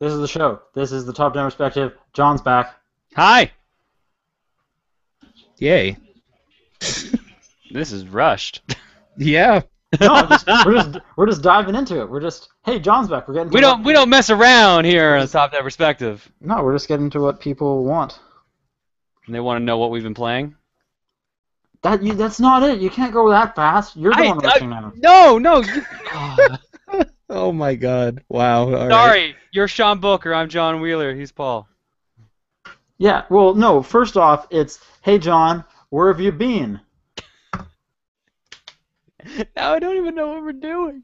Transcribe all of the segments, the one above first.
This is the show. This is the top down perspective. John's back. Hi. Yay. This is rushed. Yeah. No, we're just diving into it. We're just, hey, John's back. We're getting to We don't mess around here on the top down perspective. No, we're just getting to what people want. And they want to know what we've been playing. That's not it. You can't go that fast. You're the one rushing now. No. Oh my God. Wow. All Sorry, right. you're Sean Booker. I'm Jon Wheeler. He's Paul. Yeah. Well, no. First off, it's hey, John, where have you been? Now I don't even know what we're doing.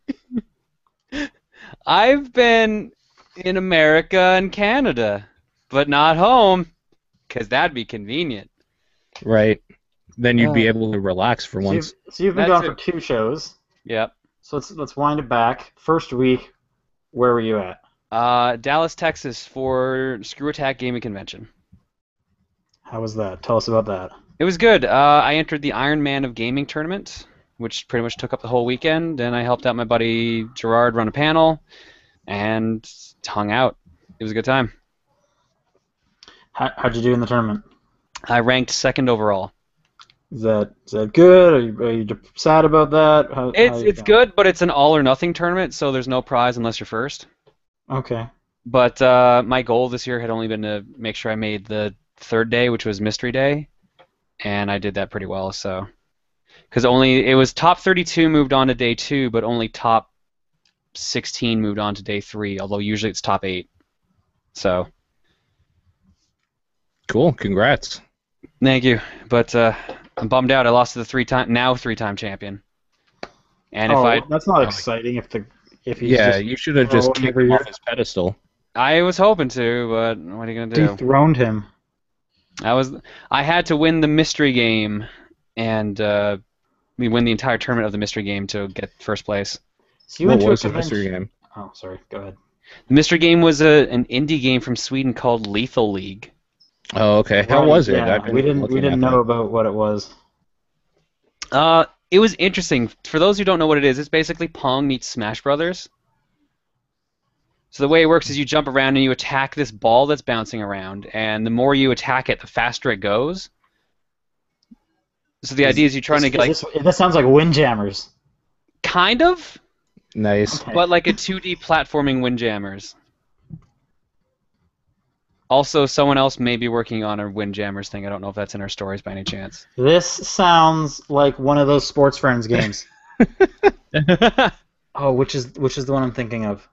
I've been in America and Canada, but not home, because that'd be convenient. Right. Then you'd be able to relax for once. So you've been That's gone for 2 shows. Yep. So let's wind it back. First week, where were you at? Dallas, Texas for Screw Attack Gaming Convention. How was that? Tell us about that. It was good. I entered the Iron Man of Gaming tournament, which pretty much took up the whole weekend, and I helped out my buddy Gerard run a panel, and hung out. It was a good time. How'd you do in the tournament? I ranked 2nd overall. Is that good? Are you sad about that? It's good, but it's an all or nothing tournament, so there's no prize unless you're first. Okay. But my goal this year had only been to make sure I made the 3rd day, which was Mystery Day, and I did that pretty well. So, because it was top 32 moved on to day 2, but only top 16 moved on to day 3. Although usually it's top 8. So. Cool. Congrats. Thank you, but I'm bummed out. I lost to the 3-time champion. And that's not exciting. If you should have just kicked him off his pedestal. I was hoping to, but what are you gonna do? Dethroned him. I had to win the mystery game, and we win the entire tournament of the mystery game to get first place. So What was the mystery game? Oh, sorry. Go ahead. The mystery game was an indie game from Sweden called Lethal League. Oh, okay. How was it? Yeah, we didn't know about what it was. It was interesting. For those who don't know what it is, it's basically Pong meets Smash Brothers. So the way it works is you jump around and you attack this ball that's bouncing around, and the more you attack it, the faster it goes. So the idea is you're trying to get This sounds like Windjammers. kind of, Nice. Okay. but like a 2D platforming Windjammers. Also, someone else may be working on a Windjammers thing. I don't know if that's in our stories by any chance. This sounds like one of those Sports Friends games. Oh, which is the one I'm thinking of?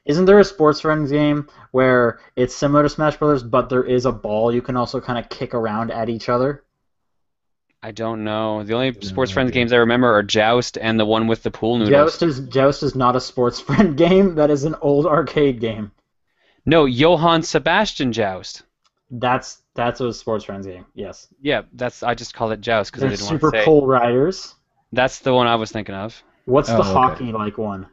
Isn't there a Sports Friends game where it's similar to Smash Brothers, but there is a ball you can also kind of kick around at each other? I don't know. The only Sports Friends games I remember are Joust and the one with the pool noodles. Joust is not a Sports Friend game. That is an old arcade game. No, Johann Sebastian Joust. That's a Sports Friends game. Yes. Yeah, I just called it Joust because I There's didn't want Super to say. Pole Riders. That's the one I was thinking of. What's the okay. hockey-like one?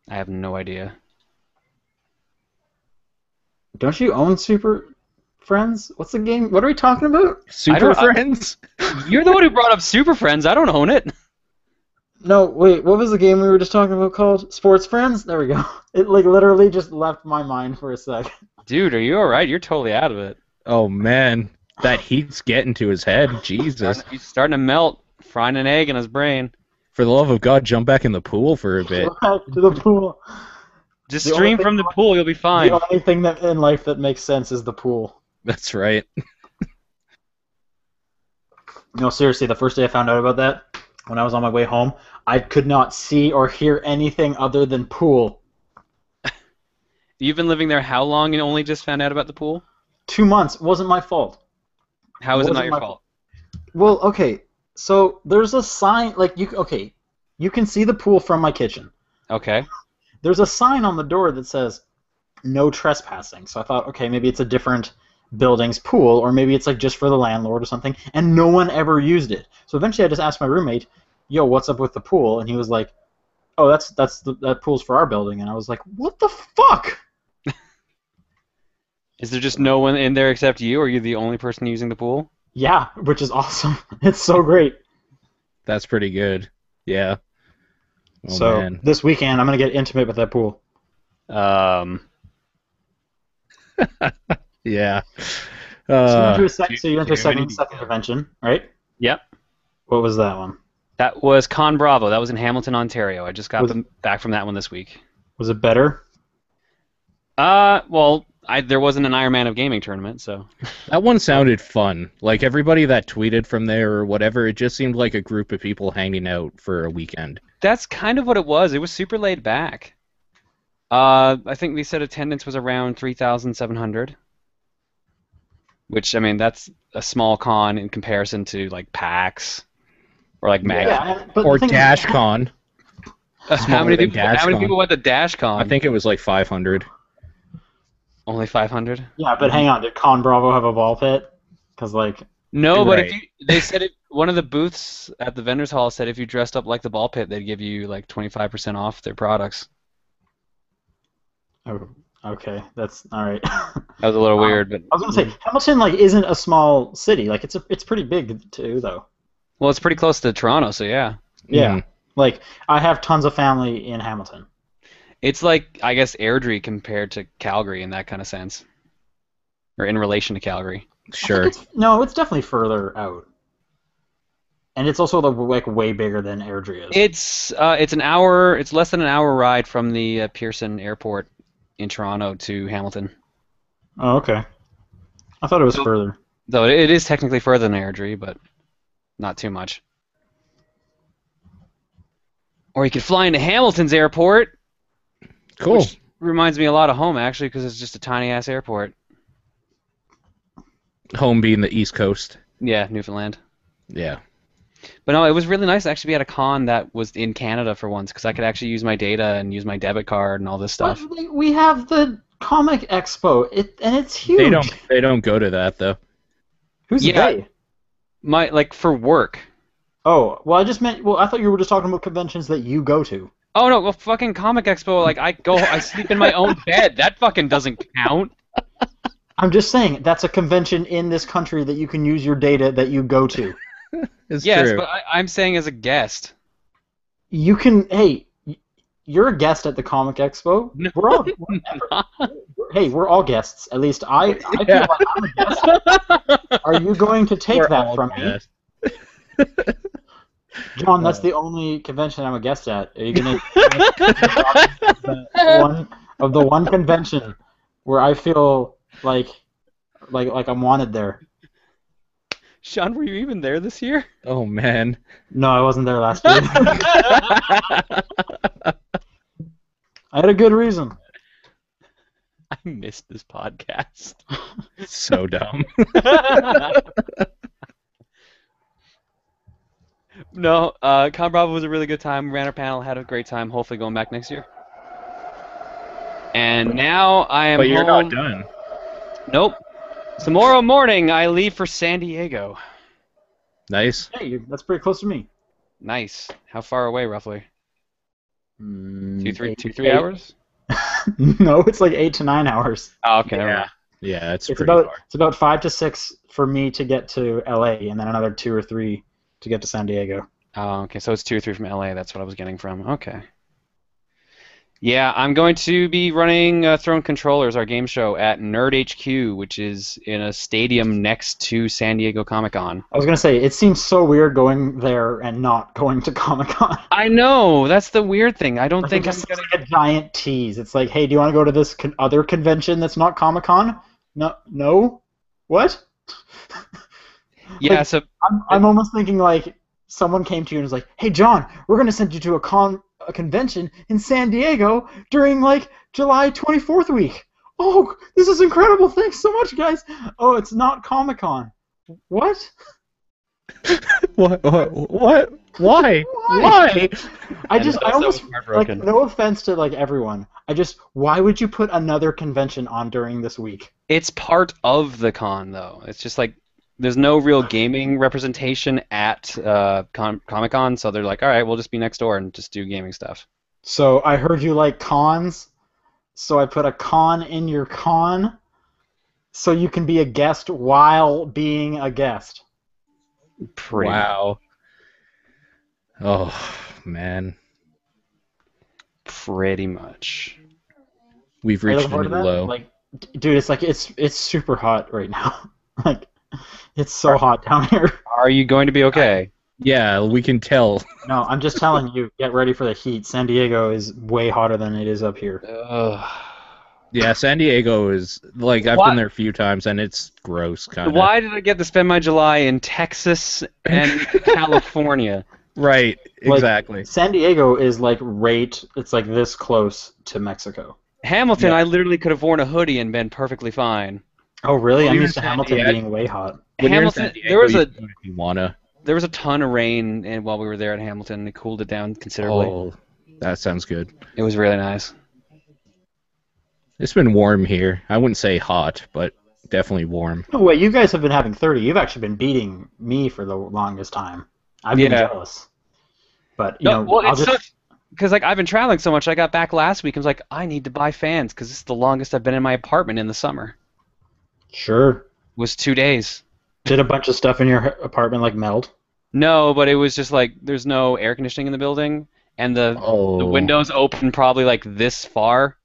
I have no idea. Don't you own Super Friends? What's the game? What are we talking about? Super Friends? You're the one who brought up Super Friends. I don't own it. No, wait, what was the game we were just talking about called? Sports Friends? There we go. It literally just left my mind for a sec. Dude, are you alright? You're totally out of it. Oh, man. That heat's getting to his head. Jesus. He's starting to melt, frying an egg in his brain. For the love of God, jump back in the pool for a bit. Back to the pool. Just The stream only from thing- the pool, you'll be fine. The only thing that in life that makes sense is the pool. That's right. No, seriously, the first day I found out about that, when I was on my way home, I could not see or hear anything other than pool. You've been living there how long and only just found out about the pool? 2 months. Wasn't my fault. How is it not Wasn't your my- fault? Well, okay, so there's a sign, you can see the pool from my kitchen. Okay. There's a sign on the door that says, no trespassing. So I thought, okay, maybe it's a different building's pool, or maybe it's like just for the landlord or something, and no one ever used it. So eventually I just asked my roommate, yo, what's up with the pool? And he was like, oh, that pool's for our building. And I was like, what the fuck? Is there just no one in there except you, or are you the only person using the pool? Yeah, which is awesome. It's so great. That's pretty good. Yeah. Oh So man. this weekend, I'm gonna get intimate with that pool. Yeah. So you're into a Divinity. second convention, right? Yep. What was that one? That was Con Bravo. That was in Hamilton, Ontario. I just got Was back from that one this week. was it better? Well, there wasn't an Iron Man of Gaming tournament, so. That one sounded fun. Like everybody that tweeted from there or whatever, it just seemed like a group of people hanging out for a weekend. That's kind of what it was. It was super laid back. I think they said attendance was around 3,700, which, I mean, that's a small con in comparison to, like, PAX or, like, Mag. Yeah, but Or the thing is, DashCon. How many than people went to DashCon? I think it was like 500. Only 500? yeah, but hang on, did Con Bravo have a ball pit? Because like, No, but Right. they said one of the booths at the vendors hall said if you dressed up like the ball pit, they'd give you like 25% off their products. oh, okay, that's all right. That was a little weird, but I was gonna say Hamilton like isn't a small city. Like it's pretty big too, though. well, it's pretty close to Toronto, so yeah. Yeah, like I have tons of family in Hamilton. It's like, I guess, Airdrie compared to Calgary in that kind of sense, or in relation to Calgary. Sure. No, it's definitely further out, and it's also like way bigger than Airdrie is. It's an hour. It's less than an hour ride from the Pearson Airport in Toronto to Hamilton. Oh, okay. I thought it was further. Though it is technically further than Airdrie, but not too much. Or you could fly into Hamilton's airport. Cool. Which reminds me a lot of home, actually, because it's just a tiny-ass airport. Home being the East Coast. Yeah, Newfoundland. Yeah. But no, it was really nice to actually be at a con that was in Canada for once, because I could actually use my data and use my debit card and all this stuff. But we have the Comic Expo, and it's huge. They don't go to that though. Who's Yeah. they? Like, for work. Oh, well, I just meant. Well, I thought you were just talking about conventions that you go to. Oh, no, well, fucking Comic Expo, like, I sleep in my own bed. That fucking doesn't count. I'm just saying that's a convention in this country that you can use your data that you go to. It's Yes, true. but I'm saying as a guest. You can. Hey, you're a guest at the Comic Expo. No, We're all. not. Hey, we're all guests. At least I feel Yeah. like I'm a guest. Are you going to take We're that all from guests. me? John, that's the only convention I'm a guest at. Are you gonna of the one convention where I feel like I'm wanted there? Sean, were you even there this year? Oh man. No, I wasn't there last year. I had a good reason. I missed this podcast. So dumb. No, Con Bravo was a really good time. Ran our panel, had a great time. Hopefully going back next year. And now I am But you're home. not done. Nope. Tomorrow morning I leave for San Diego. Nice. Hey, that's pretty close to me. Nice. How far away, roughly? Two, three Eight. hours? No, it's like 8 to 9 hours. Oh, okay. Never mind. Yeah, it's It's pretty about far. 5 to 6 for me to get to LA, and then another 2 or 3 to get to San Diego. Oh, okay. So it's 2 or 3 from LA. That's what I was getting from. Okay. Yeah, I'm going to be running Throne Controllers, our game show, at Nerd HQ, which is in a stadium next to San Diego Comic-Con. I was gonna say it seems so weird going there and not going to Comic Con. I know. That's the weird thing. I don't think I'm It's going to... like a giant tease. It's like, hey, do you want to go to this other convention that's not Comic Con? No. What? Yeah, Like, so... I'm almost thinking like someone came to you and was like, hey, John, we're gonna send you to a convention in San Diego during like July 24th week. Oh, this is incredible! Thanks so much, guys. Oh, it's not Comic Con. What? What? Why? Why? I And just, I also almost, heartbroken. like, no offense to like everyone. Why would you put another convention on during this week? It's part of the con, though. It's just like there's no real gaming representation at Comic-Con, so they're like, all right, we'll just be next door and just do gaming stuff. So I heard you like cons, so I put a con in your con, so you can be a guest while being a guest. Pretty. Wow. Oh man. Pretty much. We've Are you reached looking a forward to new that? low. Like, dude, it's like it's super hot right now. Like, it's so hot down here. Are you going to be okay? Yeah, we can tell. No, I'm just telling you, get ready for the heat. San Diego is way hotter than it is up here. Ugh. Yeah, San Diego is like I've been there a few times and it's gross kind of. Why did I get to spend my July in Texas and California? Right, Like, exactly. San Diego is like it's like this close to Mexico. Hamilton, Yeah. I literally could have worn a hoodie and been perfectly fine. Oh, really? Well, I'm you're used to in San Hamilton Diego. being way hot. When you're in Hamilton, San Diego, there was you a can do it if you wanna. there was a ton of rain while we were there at Hamilton. It cooled it down considerably. Oh, that sounds good. It was really nice. It's been warm here. I wouldn't say hot, but definitely warm. No way, you guys have been having 30. You've actually been beating me for the longest time. I've been Yeah. jealous. But, you No, know, well, I'll it's just... because like I've been traveling so much. I got back last week and was like, I need to buy fans because this is the longest I've been in my apartment in the summer. Sure. Was 2 days. Did a bunch of stuff in your apartment, like, melt? No, but it was just like there's no air conditioning in the building, and the Oh, windows open probably like this far,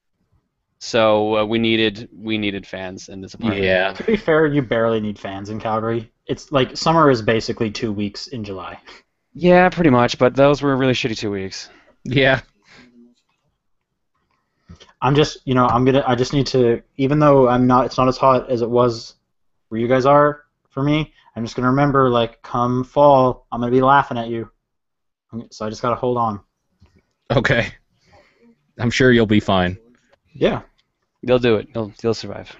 so we needed fans in this apartment. yeah. To be fair, you barely need fans in Calgary. It's like summer is basically 2 weeks in July. Yeah, pretty much. But those were really shitty 2 weeks. Yeah. I'm just, you know, I just need to, even though it's not as hot as it was where you guys are for me, I'm just gonna remember, like, come fall, I'm gonna be laughing at you. So I just gotta hold on. Okay. I'm sure you'll be fine. Yeah, you'll do it. You'll survive.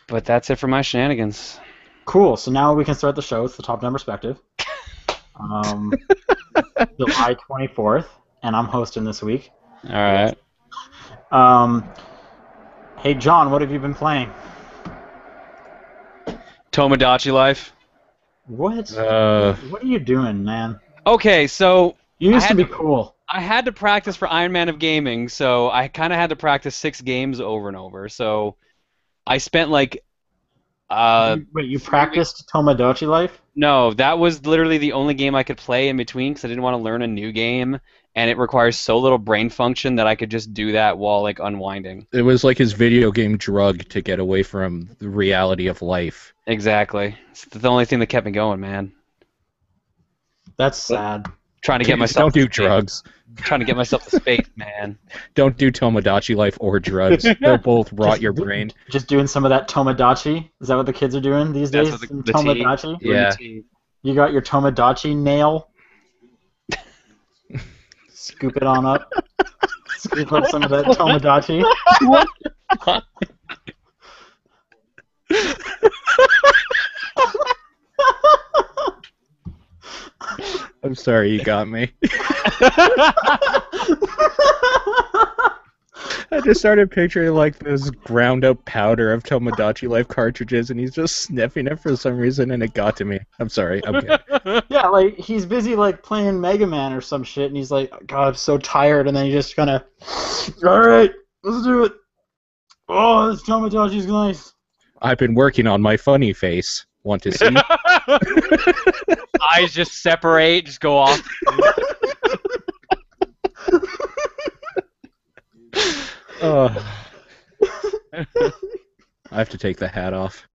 But that's it for my shenanigans. Cool. So now we can start the show. It's the top-down perspective. July 24th, and I'm hosting this week. All right. Hey, John, what have you been playing? Tomodachi Life. What? What are you doing, man? Okay, so You used I to had be to- cool. I had to practice for Iron Man of Gaming, so I kind of had to practice 6 games over and over. So I spent like Wait, you practiced Tomodachi Life? no, that was literally the only game I could play in between because I didn't want to learn a new game, and it requires so little brain function that I could just do that while like unwinding. It was like his video game drug to get away from the reality of life. Exactly. It's the only thing that kept me going, man. That's sad. Trying to get Kids, myself don't to do space. drugs. Trying to get myself to space, man. Don't do Tomodachi Life or drugs. They'll both rot your brain. Just doing some of that Tomodachi? Is that what the kids are doing these days? That's what Some the tea- Tomodachi? Yeah. You got your Tomodachi nail? Scoop it on up. Scoop up some of that Tomodachi. I'm sorry, you got me. I just started picturing like this ground up powder of Tomodachi Life cartridges, and he's just sniffing it for some reason, and it got to me. I'm sorry. Okay. Yeah, like, he's busy, like, playing Mega Man or some shit, and he's like, God, I'm so tired, and then he just kind of, alright, let's do it. Oh, this Tomodachi's nice. I've been working on my funny face. Want to see? Eyes just separate, just go off. Oh. I have to take the hat off.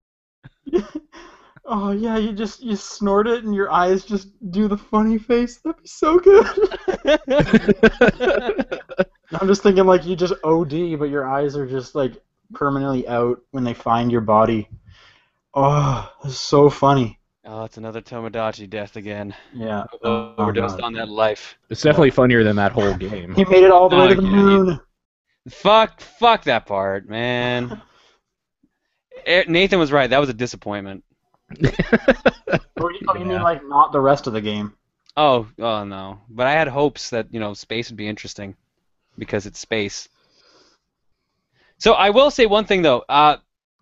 Oh, yeah, you snort it, and your eyes just do the funny face. That'd be so good. I'm just thinking, like, you just OD, but your eyes are just, like, permanently out when they find your body. Oh, that's so funny. Oh, it's another Tomodachi death again. Yeah. Overdosed God. on that life. It's definitely funnier than that whole game. He made it all the way to the yeah, moon. Fuck that part, man. Nathan was right. That was a disappointment. Or you mean, like, not the rest of the game? Oh no. But I had hopes that, space would be interesting because it's space. So I will say one thing though.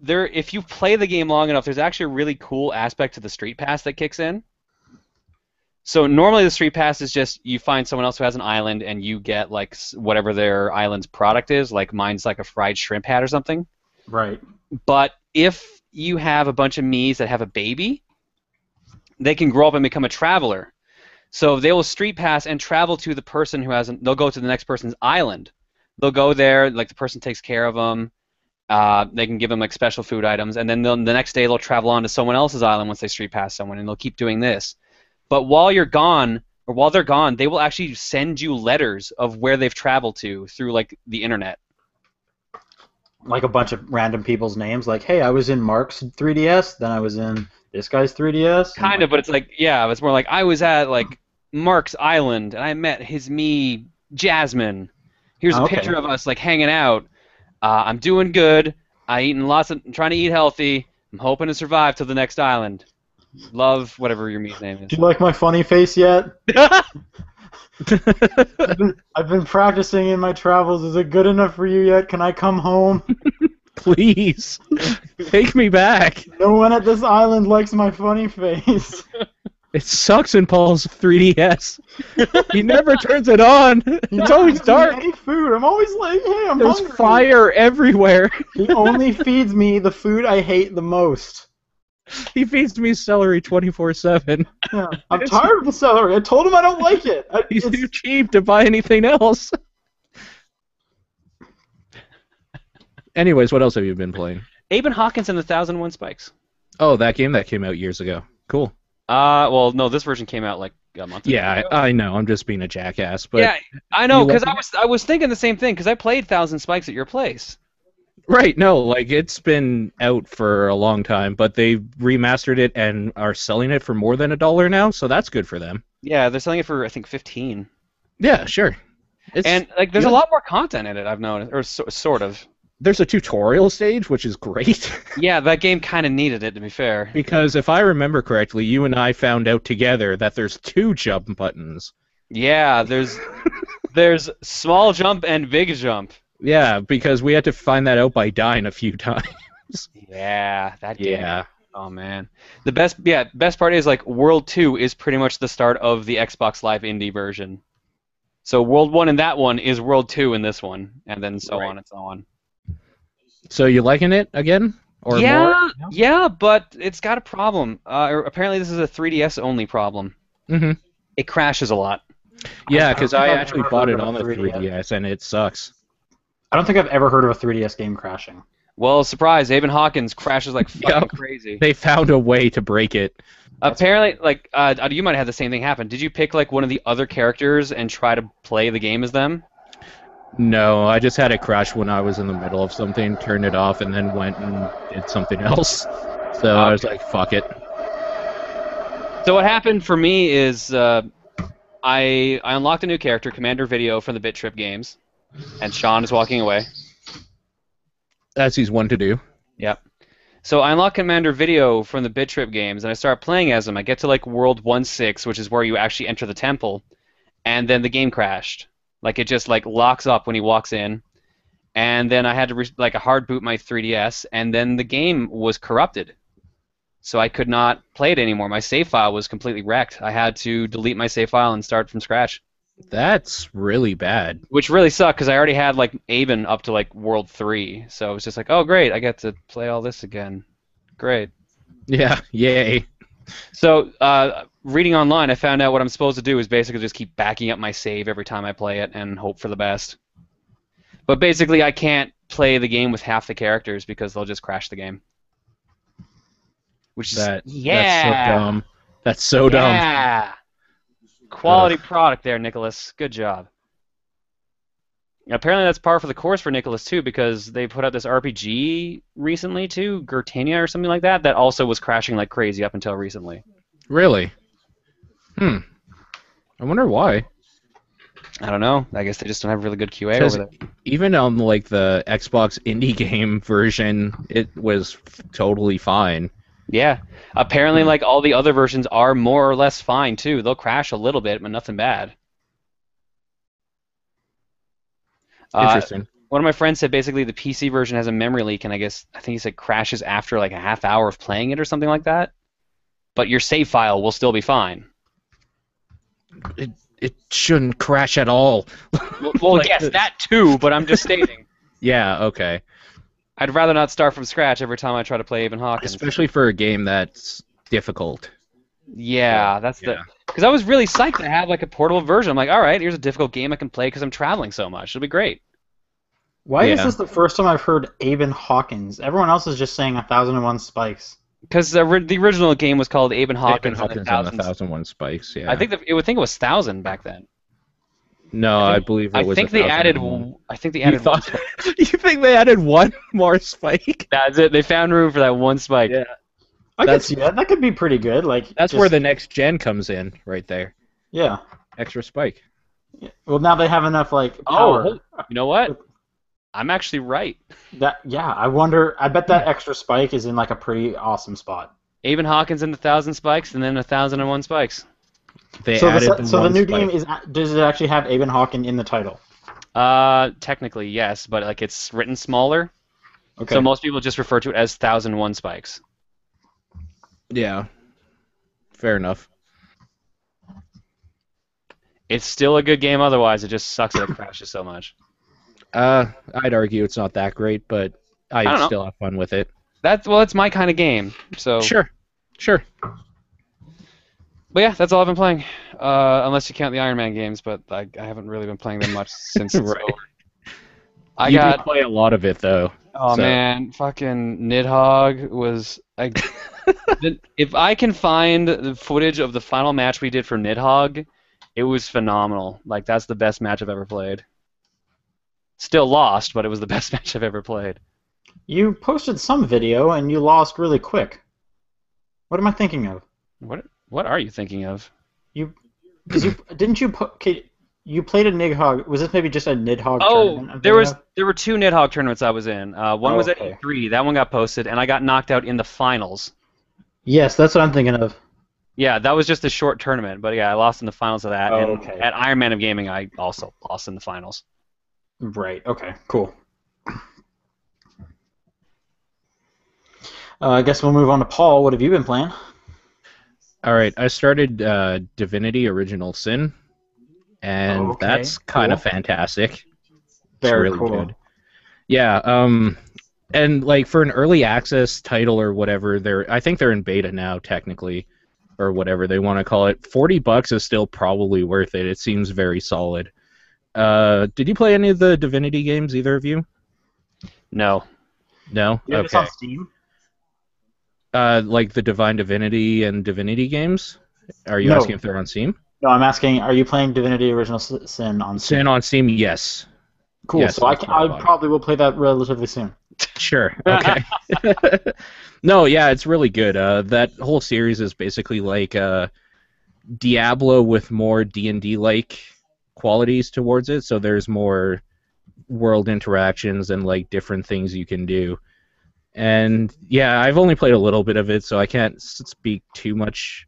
If you play the game long enough, there's actually a really cool aspect to the Street Pass that kicks in. So normally the Street Pass is just you find someone else who has an island and you get like whatever their island's product is. Like mine's like a fried shrimp hat or something. Right. But if you have a bunch of Miis that have a baby, they can grow up and become a traveler. So they will street pass and travel to the person who hasn't. They'll go to the next person's island. They'll go there, like the person takes care of them. They can give them like special food items, and then the next day they'll travel on to someone else's island once they street pass someone, and they'll keep doing this. But while you're gone, or while they're gone, they will actually send you letters of where they've traveled to through like the internet. Like a bunch of random people's names, like, hey, I was in Mark's 3DS, then I was in this guy's 3DS. Kind of, but it's like, yeah, it's more like I was at like Mark's island, and I met his Jasmine. Here's a picture of us like hanging out. I'm doing good. I'm trying to eat healthy. I'm hoping to survive to the next island. Love whatever your me's name is. Do you like my funny face yet? I've been practicing in my travels. Is it good enough for you yet? Can I come home? Please, take me back. No one at this island likes my funny face. It sucks in Paul's 3DS. He never turns it on. It's always dark. Any food. I'm always like, hey, I'm There's hungry. fire everywhere. He only feeds me the food I hate the most. He feeds me celery 24/7. Yeah. I'm tired of the celery. I told him I don't like it. He's too cheap to buy anything else. Anyways, what else have you been playing? Abe and Hawkins and the 1001 Spikes. Oh, that game that came out years ago. Cool. Well, no, this version came out like a month ago. Yeah, I know. I'm just being a jackass, but yeah, I know, because like I was thinking the same thing, because I played 1000 Spikes at your place. right. No, like it's been out for a long time, but they remastered it and are selling it for more than $1 now, so that's good for them. Yeah, they're selling it for I think 15. Yeah, sure. And like, there's a lot more content in it. I've noticed, or sort of. There's a tutorial stage, which is great. Yeah, that game kind of needed it, to be fair. Because if I remember correctly, you and I found out together that there's 2 jump buttons. Yeah, there's small jump and big jump. Yeah, because we had to find that out by dying a few times. Yeah, that game. Yeah. Oh man, the best part is like World 2 is pretty much the start of the Xbox Live Indie version. So World 1 in that one is World 2 in this one, and then so on and so on. So you liking it again? Or more? Yeah, but it's got a problem. Apparently this is a 3DS only problem. Mm-hmm. It crashes a lot. Yeah, because I I've actually never bought heard it of on the 3DS, and it sucks. I don't think I've ever heard of a 3DS game crashing. Well, surprise, Aben Hawkins crashes like fucking crazy. They found a way to break it. Apparently, like, you might have had the same thing happen. Did you pick like one of the other characters and try to play the game as them? No, I just had it crash when I was in the middle of something, turned it off, and then went and did something else. So I was like, fuck it. So what happened for me is I unlocked a new character, Commander Video, from the Bit Trip games, and Sean is walking away. As he's one to do. Yep. So I unlock Commander Video from the Bit Trip games, and I start playing as him. I get to like World 1-6, which is where you actually enter the temple, and then the game crashed. Like it just like locks up when he walks in, and then I had to like a hard boot my 3DS, and then the game was corrupted, so I could not play it anymore. My save file was completely wrecked. I had to delete my save file and start from scratch. That's really bad. Which really sucked because I already had like Aben up to like World 3, so it was just like, oh great, I get to play all this again. Great. Yeah, yay. So reading online, I found out what I'm supposed to do is basically just keep backing up my save every time I play it and hope for the best. But basically, I can't play the game with half the characters because they'll just crash the game. Which is That's so dumb. That's so dumb. Yeah. Quality product there, Nicholas. Good job. Apparently that's par for the course for Nicholas too, because they put out this RPG recently too, Gertania or something like that, that also was crashing like crazy up until recently. Really? I wonder why. I don't know. I guess they just don't have really good QA over there. Even on like the Xbox indie game version, it was totally fine. Yeah. Apparently like all the other versions are more or less fine too. They'll crash a little bit, but nothing bad. Interesting. One of my friends said basically the PC version has a memory leak, and I think he said crashes after like a half hour of playing it or something like that. But your save file will still be fine. It shouldn't crash at all. Well, like, yes, that too, but I'm just stating. Yeah, okay. I'd rather not start from scratch every time I try to play Aben Hawkins. Especially for a game that's difficult. Yeah, that's Yeah. because Because I was really psyched to have like a portable version. I'm like, all right, here's a difficult game I can play because I'm traveling so much. It'll be great. Why is Yeah. this the first time I've heard Aben Hawkins? Everyone else is just saying 1001 Spikes. Because the original game was called Aben Hawkins, Hawkins and the and 1001 Spikes. Yeah. I think it would think it was 1,000 back then. No, I believe it was. I think they added 1001. one spike. You think they added one more spike? That's it. They found room for that one spike. Yeah. I could see that. That could be pretty good. Like That's just- where the next gen comes in, right there. Yeah. Extra spike. Well, now they have enough like power. You know what? I'm actually right. I wonder. I bet that extra spike is in like a pretty awesome spot. Aben Hawkins and 1,000 spikes, and then 1,001 spikes. They So added the new spike. game does it actually have Aben Hawkins in the title? Technically yes, but like it's written smaller. Okay. So most people just refer to it as 1,001 spikes. Yeah. Fair enough. It's still a good game. Otherwise, it just sucks that it crashes so much. I'd argue it's not that great, but don't know. still have fun with it. It's my kind of game. So Sure. But yeah, that's all I've been playing. Unless you count the Iron Man games, but I haven't really been playing them much since it's Right. over. You do play a lot of it though. Oh so. man, fucking Nidhogg was. If I can find the footage of the final match we did for Nidhogg, it was phenomenal. Like that's the best match I've ever played. Still lost, but it was the best match I've ever played. You posted some video and you lost really quick. What am I thinking of? What are you thinking of? Because didn't you put? You played a Nidhogg. Was this maybe just a Nidhogg tournament? I'm there thinking were two Nidhogg tournaments I was in. One was at okay. E3. That one got posted, and I got knocked out in the finals. Yes, that's what I'm thinking of. Yeah, that was just a short tournament, but yeah, I lost in the finals of that. And Okay. at Iron Man of Gaming, I also lost in the finals. Right. Okay. Cool. I guess we'll move on to Paul. What have you been playing? All right, I started Divinity: Original Sin, and Okay, that's kind of cool. fantastic. Very it's really cool. good. Yeah, and like for an early access title or whatever, I think they're in beta now technically, or whatever they want to call it. $40 is still probably worth it. It seems very solid. Did you play any of the Divinity games, either of you? No. No. You have this Okay. on Steam? Like the Divine Divinity and Divinity games? Are you No. asking if they're on Steam? No, I'm asking. Are you playing Divinity: Original Sin on Steam? Sin on Steam, yes. Cool. Yes, so I that's what I bought. probably will play that relatively soon. Sure. Okay. No, yeah, it's really good. That whole series is basically like Diablo with more D&D like qualities towards it. So there's more world interactions and like different things you can do. And yeah, I've only played a little bit of it, so I can't speak too much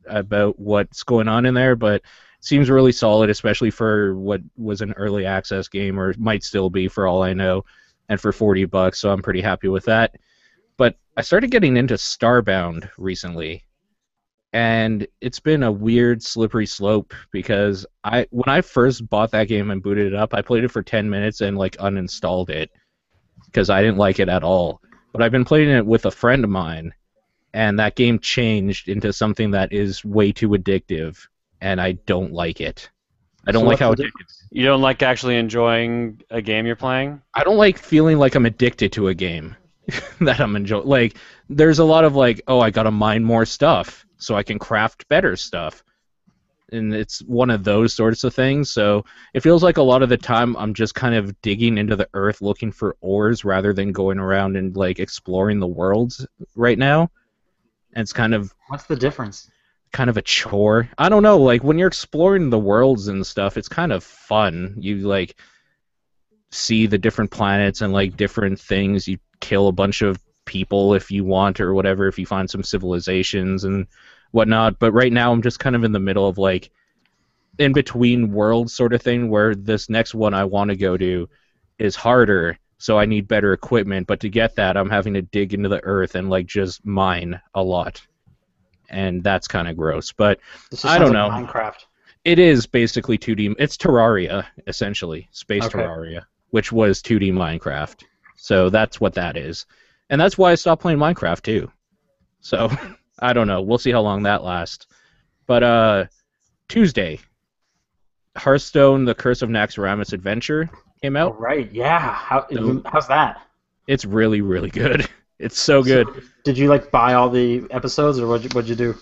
about what's going on in there, but it seems really solid, especially for what was an early access game, or might still be for all I know, and for $40, so I'm pretty happy with that. But I started getting into Starbound recently, and it's been a weird slippery slope because when I first bought that game and booted it up, I played it for 10 minutes and like uninstalled it because I didn't like it at all. But I've been playing it with a friend of mine, and that game changed into something that is way too addictive, and I don't like it. I don't So like how what's the addictive. You don't like actually enjoying a game you're playing? I don't like feeling like I'm addicted to a game that I'm enjoying. Like, there's a lot of like, oh, I gotta mine more stuff so I can craft better stuff. And it's one of those sorts of things. So it feels like a lot of the time I'm just kind of digging into the earth looking for ores rather than going around and like exploring the worlds right now. And it's kind of What's the difference? a chore. I don't know, like when you're exploring the worlds and stuff, it's kind of fun. You like see the different planets and like different things. You kill a bunch of people if you want or whatever, if you find some civilizations and whatnot. But right now I'm just kind of in the middle of like in between worlds sort of thing, where this next one I want to go to is harder, so I need better equipment, but to get that I'm having to dig into the earth and like just mine a lot. And that's kind of gross, but This just I don't sounds know. like Minecraft. It is basically 2D. It's Terraria, essentially. Space Okay. Terraria, which was 2D Minecraft. So that's what that is. And that's why I stopped playing Minecraft, too. So, I don't know. We'll see how long that lasts. But Tuesday, Hearthstone: The Curse of Naxxramas Adventure came All out. right, yeah. How's that? It's really, really good. It's so good. So, did you like buy all the episodes, or what'd you do?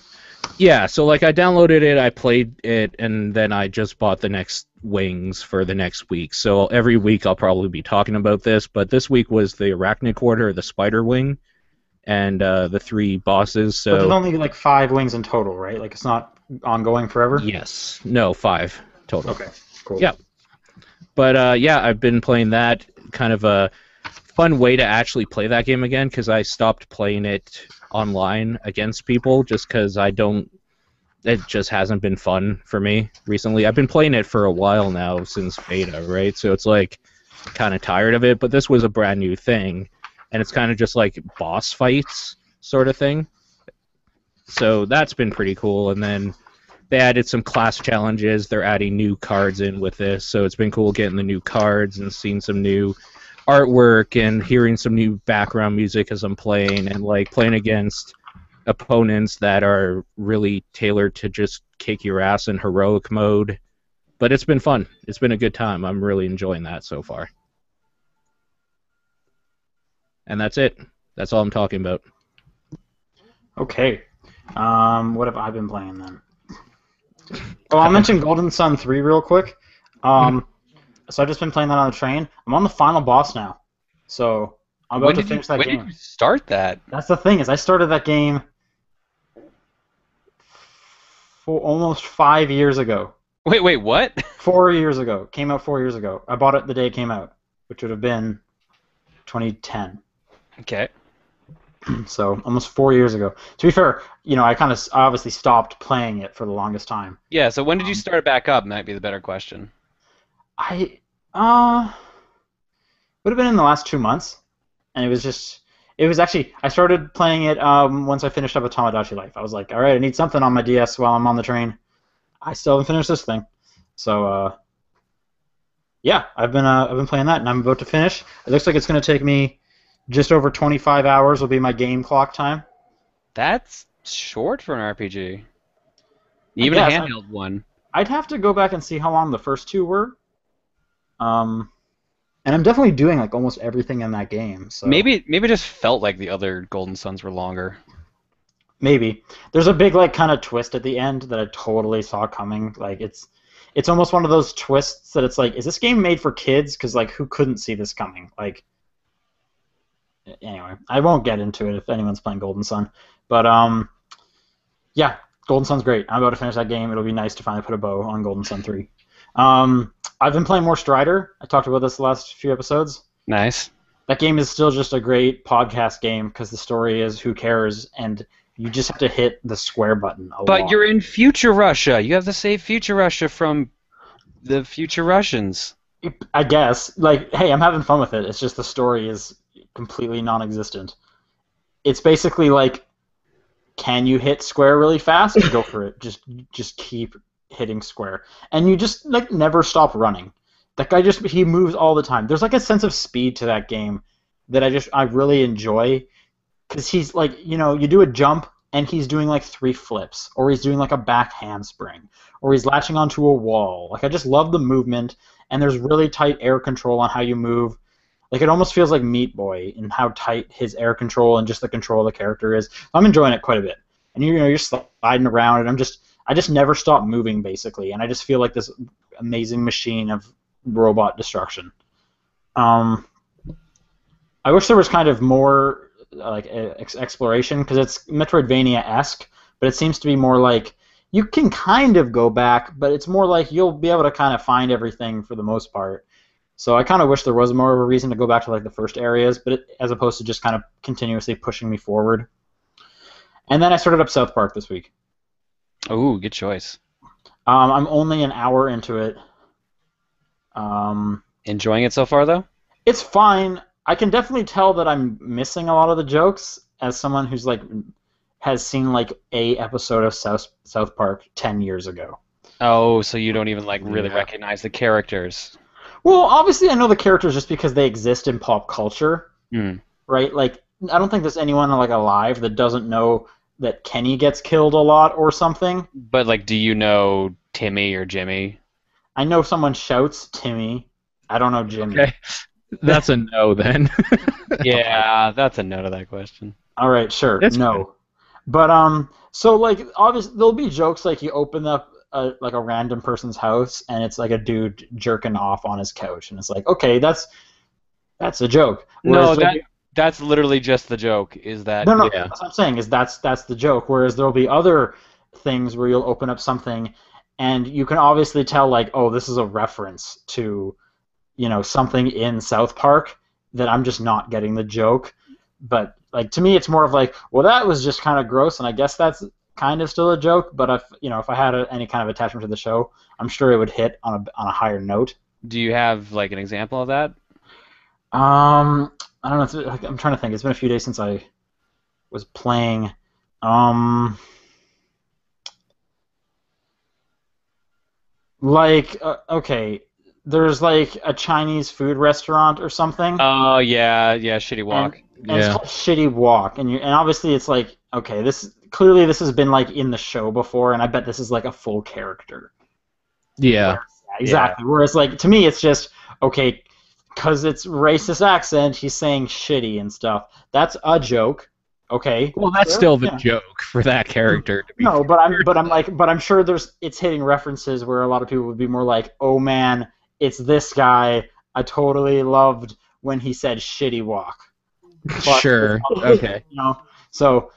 Yeah, so like I downloaded it, I played it, and then I just bought the next wings for the next week. So every week I'll probably be talking about this, but this week was the Arachnid Quarter, the Spider Wing, and the 3 bosses. But there's So only like 5 wings in total, right? Like it's not ongoing forever. yes, no, 5 total. Okay, cool. Yeah. But yeah, I've been playing that. Kind of a fun way to actually play that game again, because I stopped playing it online against people just because it just hasn't been fun for me recently. I've been playing it for a while now, since beta, right? So it's like kind of tired of it, but this was a brand new thing, and it's kind of just like boss fights sort of thing. So that's been pretty cool. And then they added some class challenges. They're adding new cards in with this, so it's been cool getting the new cards and seeing some new artwork and hearing some new background music as I'm playing, and like playing against opponents that are really tailored to just kick your ass in heroic mode. But it's been fun. It's been a good time. I'm really enjoying that so far. And that's it. That's all I'm talking about. Okay. What have I been playing then? Oh, I'll mention Golden Sun 3 real quick. So I've just been playing that on the train. I'm on the final boss now, so I'm about to finish that game. When did you start that? That's the thing, is I started that game for almost 5 years ago. Wait, what? 4 years ago. Came out 4 years ago. I bought it the day it came out, which would have been 2010. Okay. So almost 4 years ago. To be fair, I obviously stopped playing it for the longest time. Yeah, so when did you start it back up? Might be the better question. I would have been in the last 2 months, and it was actually, I started playing it once I finished up with Tomodachi Life. I was like, all right, I need something on my DS while I'm on the train. I still haven't finished this thing, so yeah, I've been playing that, and I'm about to finish. It looks like it's going to take me just over 25 hours. Will be my game clock time. That's short for an RPG. Even a handheld one. I'd have to go back and see how long the first 2 were. And I'm definitely doing like almost everything in that game. So Maybe it just felt like the other Golden Suns were longer. maybe there's a big like kind of twist at the end that I totally saw coming. Like it's almost one of those twists that it's like, is this game made for kids? Because like, who couldn't see this coming? Like, anyway, I won't get into it if anyone's playing Golden Sun, but yeah, Golden Sun's great. I'm about to finish that game. It'll be nice to finally put a bow on Golden Sun 3. I've been playing more Strider. I talked about this the last few episodes. Nice. That game is still just a great podcast game because the story is who cares, and you just have to hit the square button a lot. But you're in future Russia. You have to save future Russia from the future Russians. I guess. Like, hey, I'm having fun with it. It's just the story is completely non-existent. It's basically like, can you hit square really fast? Go for it. Just keep hitting square, and you just like never stop running. That guy he moves all the time. There's like a sense of speed to that game that I really enjoy, because he's like, you do a jump and he's doing like 3 flips, or he's doing like a back handspring, or he's latching onto a wall. Like, I just love the movement, and there's really tight air control on how you move. Like, it almost feels like Meat Boy in how tight his air control and just the control of the character is. I'm enjoying it quite a bit. And you're sliding around, and I just never stop moving, basically, and I just feel like this amazing machine of robot destruction. I wish there was kind of more like exploration, because it's Metroidvania-esque, but it seems to be more like you can kind of go back, but it's more like you'll be able to kind of find everything for the most part. So I kind of wish there was more of a reason to go back to like the first areas, but as opposed to just kind of continuously pushing me forward. And then I started up South Park this week. Oh, good choice. I'm only an hour into it. Enjoying it so far, though? It's fine. I can definitely tell that I'm missing a lot of the jokes as someone who's like has seen like a episode of South Park 10 years ago. Oh, so you don't even like really recognize the characters. Well, obviously I know the characters just because they exist in pop culture, right? Like, I don't think there's anyone like alive that doesn't know that Kenny gets killed a lot or something. But like, do you know Timmy or Jimmy. I know someone shouts Timmy. I don't know Jimmy. Okay, that's a no then. Yeah, that's a no to that question. All right, sure, That's no. But so like obviously there'll be jokes like you open up like a random person's house and it's like a dude jerking off on his couch and it's like okay that's a joke. No, Whereas that's literally just the joke. Is that no, Yeah. that's what I'm saying is that's the joke. Whereas there'll be other things where you'll open up something and you can obviously tell like oh this is a reference to something in South Park that I'm just not getting the joke. But like to me, it's more of like, well, that was just kind of gross, and I guess that's kind of still a joke. But if I had any kind of attachment to the show, I'm sure it would hit on a higher note. Do you have like an example of that? I don't know. I'm trying to think. It's been a few days since I was playing. Okay, there's like a Chinese food restaurant or something. Oh yeah, Shitty Walk. And it's called Shitty Walk, and obviously it's like okay, this has been like in the show before, and I bet this is like a full character. Yeah. Exactly. Yeah. Whereas like to me, it's just okay, because it's racist accent. He's saying shitty and stuff. That's a joke. Okay. Well, that's still the joke for that character. To be no, but I'm sure it's hitting references where a lot of people would be more like, oh man, it's this guy. I totally loved when he said Shitty Walk. But, sure. Okay. So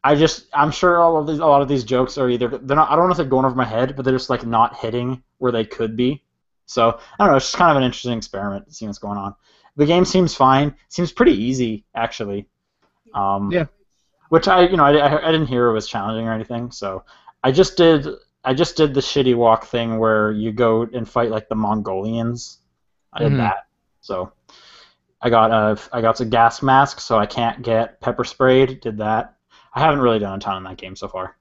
I'm sure a lot of these jokes are either they're not. I don't know if they're going over my head, but they're just like not hitting where they could be. So I don't know. It's just kind of an interesting experiment to see what's going on. The game seems fine. Seems pretty easy actually. Yeah. Which I didn't hear it was challenging or anything. So I just did the Shitty Walk thing where you go and fight like the Mongolians. I did that. So. I got a gas mask, so I can't get pepper sprayed. Did that. I haven't really done a ton in that game so far.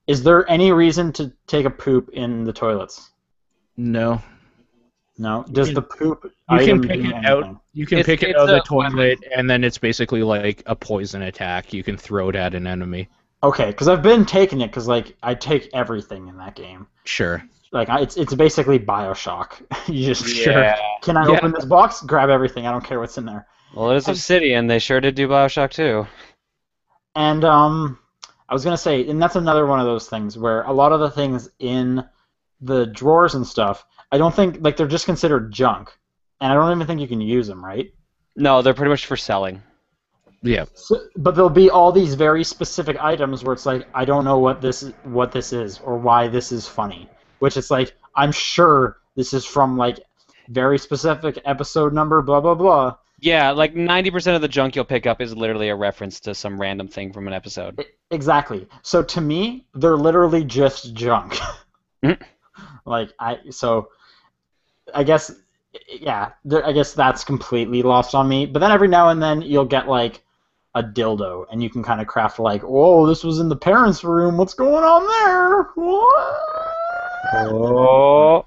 Is there any reason to take a poop in the toilets? No. No. Does the poop? You item can pick do it anything? out. You can pick it out of the toilet, and then it's basically like a poison attack. You can throw it at an enemy. Okay, because I've been taking it because like I take everything in that game. Sure. Like it's basically BioShock. You just Can I open this box? Grab everything. I don't care what's in there. Well, it is Obsidian. They sure did do BioShock too. And I was gonna say, and that's another one of those things where a lot of the things in the drawers and stuff, I don't think like they're just considered junk, and I don't even think you can use them, right? No, they're pretty much for selling. Yeah. So, but there'll be all these very specific items where it's like I don't know what this is or why this is funny. Which is like, I'm sure this is from like very specific episode number, blah blah blah. Yeah, like 90% of the junk you'll pick up is literally a reference to some random thing from an episode. Exactly. So to me, they're literally just junk. I guess I guess that's completely lost on me. But then every now and then you'll get like a dildo, and you can kind of craft like, whoa, this was in the parents' room. What's going on there? What? Oh.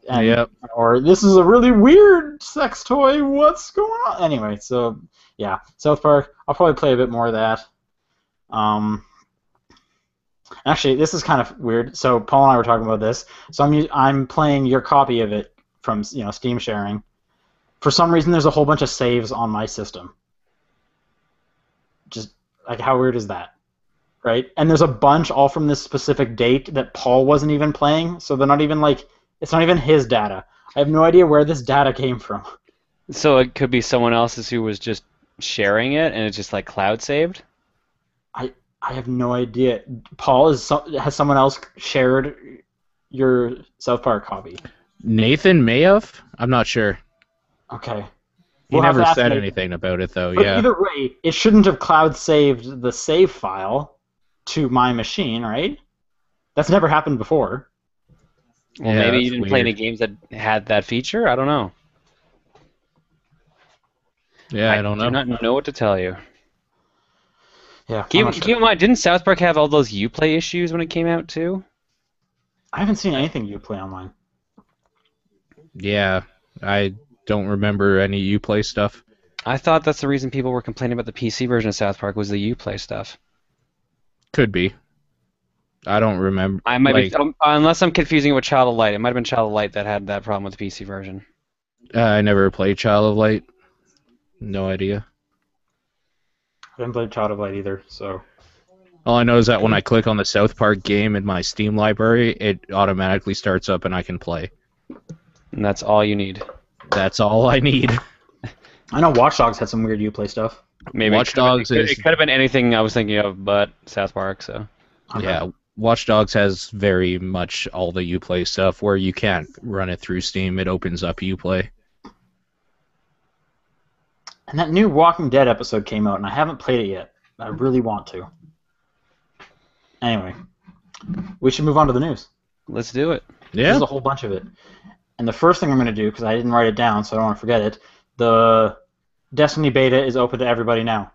Yep. Or this is a really weird sex toy. What's going on? Anyway, so yeah, South Park. I'll probably play a bit more of that. Actually, this is kind of weird. So Paul and I were talking about this. So I'm playing your copy of it from Steam sharing. For some reason, there's a whole bunch of saves on my system. Just like how weird is that? Right? And there's a bunch all from this specific date that Paul wasn't even playing, so they're not even like, it's not even his data. I have no idea where this data came from. So it could be someone else's who was just sharing it, and it's just like cloud saved? I have no idea. Paul, has someone else shared your South Park copy? Nathan may have? I'm not sure. Okay. He never said anything about it, though, but either way, it shouldn't have cloud saved the save file to my machine, right? That's never happened before. Well, maybe you didn't play any games that had that feature? I don't know. Yeah, I don't know. I do not know what to tell you. Yeah. Keep in mind, didn't South Park have all those Uplay issues when it came out, too? I haven't seen anything Uplay online. Yeah, I don't remember any Uplay stuff. I thought that's the reason people were complaining about the PC version of South Park was the Uplay stuff. Could be. I don't remember. I might like, be, unless I'm confusing it with Child of Light. It might have been Child of Light that had that problem with the PC version. I never played Child of Light. No idea. I didn't play Child of Light either, so. All I know is that when I click on the South Park game in my Steam library, it automatically starts up and I can play. And that's all you need. That's all I need. I know Watch Dogs had some weird Uplay stuff. Maybe Watch Dogs it could have been anything I was thinking of, but South Park. So Okay. Yeah, Watch Dogs has very much all the Uplay stuff where you can't run it through Steam. It opens up Uplay. And that new Walking Dead episode came out, and I haven't played it yet. I really want to. Anyway, we should move on to the news. let's do it. Yeah. There's a whole bunch of it. And the first thing I'm going to do, because I didn't write it down, so I don't want to forget it, the Destiny beta is open to everybody now.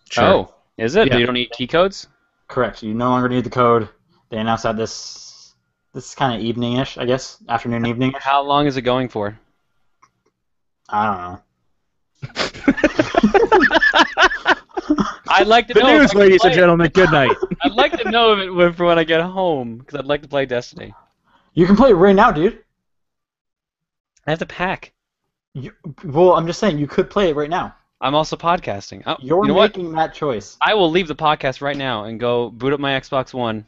Sure. Oh, is it? Yeah. You don't need key codes? Correct. You no longer need the code. They announced that this kind of evening-ish, I guess, afternoon, evening-ish. How long is it going for? I don't know. I'd like to The know. if news, I can ladies play and it. gentlemen. Good night. I'd like to know if it for when I get home, because I'd like to play Destiny. You can play it right now, dude. I have to pack. Well, I'm just saying, you could play it right now. I'm also podcasting. Oh, You're you know what? making that choice. I will leave the podcast right now and go boot up my Xbox One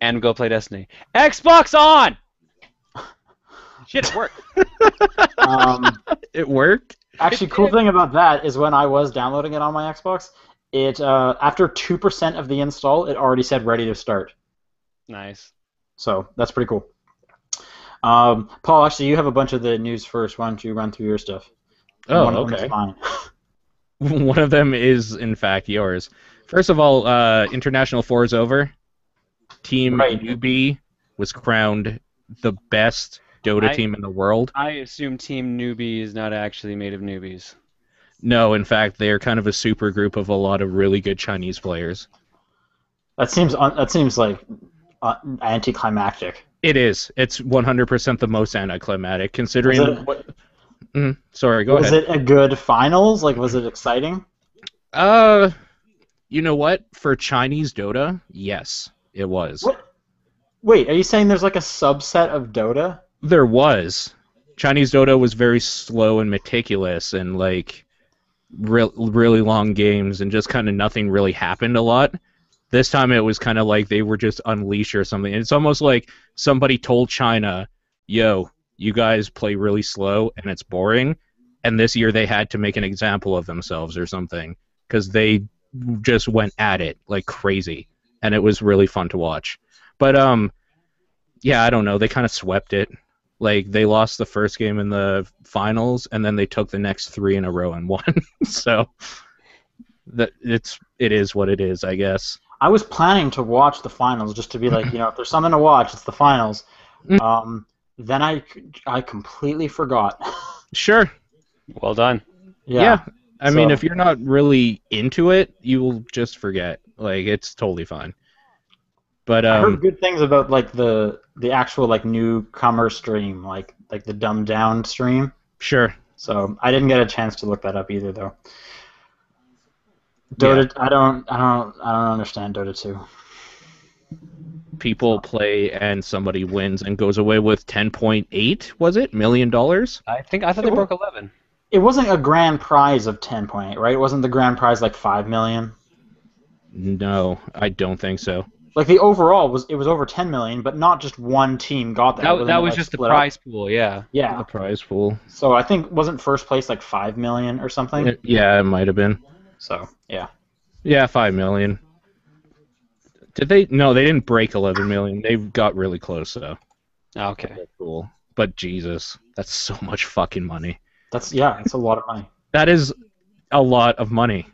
and go play Destiny. Xbox on! Shit, it worked. It worked? Actually, cool thing about that is when I was downloading it on my Xbox, it after 2% of the install, it already said ready to start. Nice. So that's pretty cool. Paul, actually, you have a bunch of the news first. Why don't you run through your stuff? Oh, One of them okay. is mine. One of them is, in fact, yours. First of all, International 4 is over. Team Right. Newbie was crowned the best Dota team in the world. I assume Team Newbie is not actually made of newbies. No, in fact, they are kind of a super group of a lot of really good Chinese players. That seems like anticlimactic. It is. It's 100% the most anticlimactic, considering... Was Sorry, go ahead. Was it a good finals? Like, was it exciting? You know what? For Chinese Dota, yes, it was. What? Wait, are you saying there's like a subset of Dota? There was. Chinese Dota was very slow and meticulous and, like, really long games and just kind of nothing really happened a lot. This time it was kind of like they were just unleashed or something. It's almost like somebody told China, yo, you guys play really slow and it's boring, and this year they had to make an example of themselves or something because they just went at it like crazy, and it was really fun to watch. But yeah, I don't know, they kind of swept it. Like, they lost the first game in the finals, and then they took the next 3 in a row and won. So it is what it is, I guess. I was planning to watch the finals just to be like, if there's something to watch, it's the finals. Then I completely forgot. Sure. Well done. Yeah. I mean, So- if you're not really into it, you will just forget. Like, it's totally fine. But I heard good things about like the actual like newcomer stream, like the dumbed down stream. sure. So I didn't get a chance to look that up either, though. Dota, I don't understand Dota 2. People play and somebody wins and goes away with 10.8, was it? $1 million? I thought they broke 11. It wasn't a grand prize of 10.8, right? It wasn't the grand prize like 5 million. No, I don't think so. Like the overall was over 10 million, but not just one team got that. That was just the split up. prize pool, yeah. Yeah. The prize pool. So I think wasn't first place like 5 million or something. Yeah, it might have been. So yeah. Yeah, 5 million. Did they? No, they didn't break 11 million. They got really close, though. Okay. That's cool. But Jesus, that's so much fucking money. That's a lot of money. That is a lot of money.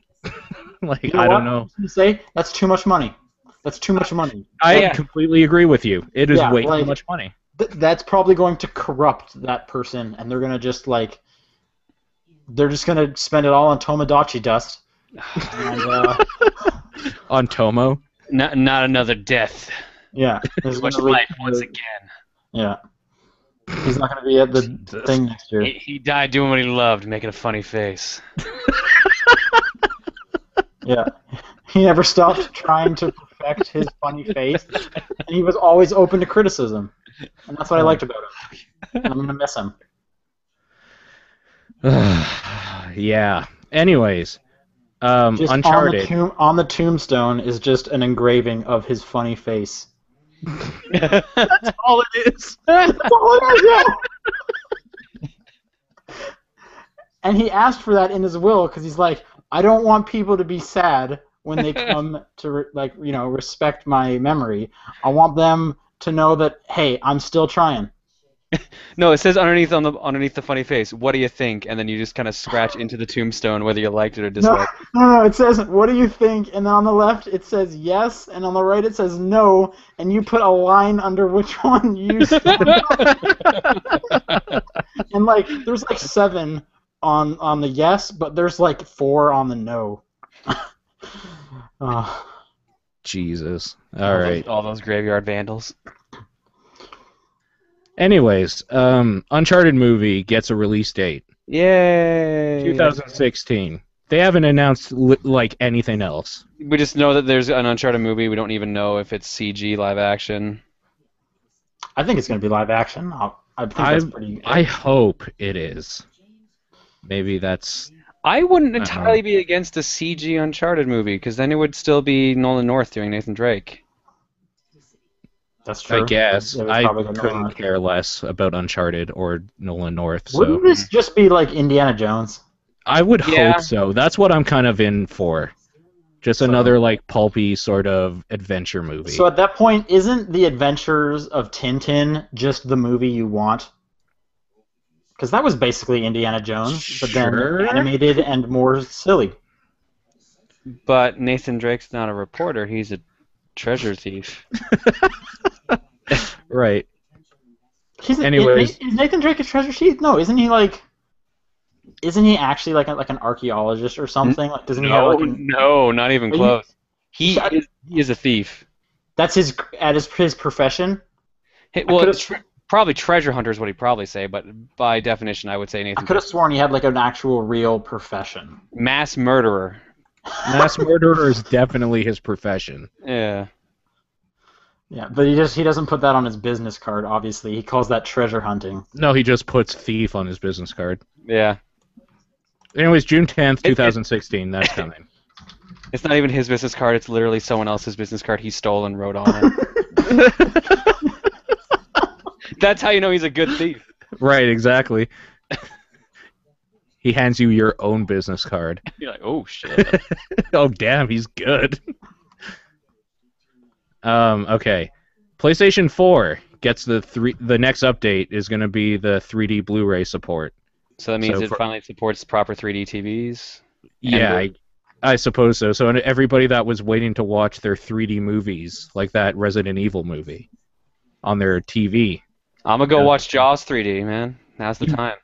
Like, You know I what? don't know. You say that's too much money. That's too much money. I completely agree with you. It is Yeah, way like- too much money. That's probably going to corrupt that person, and they're gonna just they're just gonna spend it all on Tomodachi dust. And, On Tomo? Not another death. yeah. there's Much gonna be- life once again. Yeah. He's not gonna be at the Jesus. thing next year. He died doing what he loved, making a funny face. Yeah. He never stopped trying to perfect his funny face, and he was always open to criticism. And that's what I liked about him. And I'm gonna miss him. Yeah. Anyways, Just Uncharted. on the tombstone is just an engraving of his funny face. That's all it is. That's all it is, yeah. And he asked for that in his will because he's like, I don't want people to be sad when they come to respect my memory. I want them to know that, hey, I'm still trying. No, it says underneath the funny face, what do you think? And then you just kind of scratch into the tombstone whether you liked it or disliked it. No, it says, what do you think? And then on the left it says yes, and on the right it says no, and you put a line under which one you stand. And there's 7 on the yes, but there's 4 on the no. Jesus. All right. All those graveyard vandals. Anyways, Uncharted movie gets a release date. Yay! 2016. They haven't announced anything else. We just know that there's an Uncharted movie. We don't even know if it's CG live action. I think it's going to be live action. I think that's pretty. I hope it is. Maybe that's. I wouldn't entirely be against a CG Uncharted movie, because then it would still be Nolan North doing Nathan Drake. That's true. I guess. I couldn't care less about Uncharted or Nolan North. So. Wouldn't this just be like Indiana Jones? I would hope so. That's what I'm kind of in for. Just another pulpy sort of adventure movie. So at that point, isn't The Adventures of Tintin just the movie you want? Because that was basically Indiana Jones, but then animated and more silly. But Nathan Drake's not a reporter. He's a treasure thief. Right. Anyways, is Nathan Drake a treasure thief? No, isn't he Isn't he actually like an archaeologist or something? Doesn't he have No, not even close. He is a thief. That's his profession. Probably treasure hunter is what he'd probably say, but by definition, I would say Nathan. I could have sworn he had an actual real profession. Mass murderer. Mass murderer is definitely his profession. Yeah. Yeah, but he doesn't put that on his business card. Obviously, he calls that treasure hunting. No, he just puts thief on his business card. Yeah. Anyways, June 10th, 2016. That's coming. It's not even his business card. It's literally someone else's business card he stole and wrote on it. That's how you know he's a good thief. Right, exactly. He hands you your own business card. You're like, oh shit. Oh damn, he's good. Okay. PlayStation 4 gets the next update is going to be the 3D Blu-ray support. So that means it finally supports proper 3D TVs? Yeah, I suppose so. So everybody that was waiting to watch their 3D movies, like that Resident Evil movie, on their TV. I'm going to go watch Jaws 3D, man. Now's the time.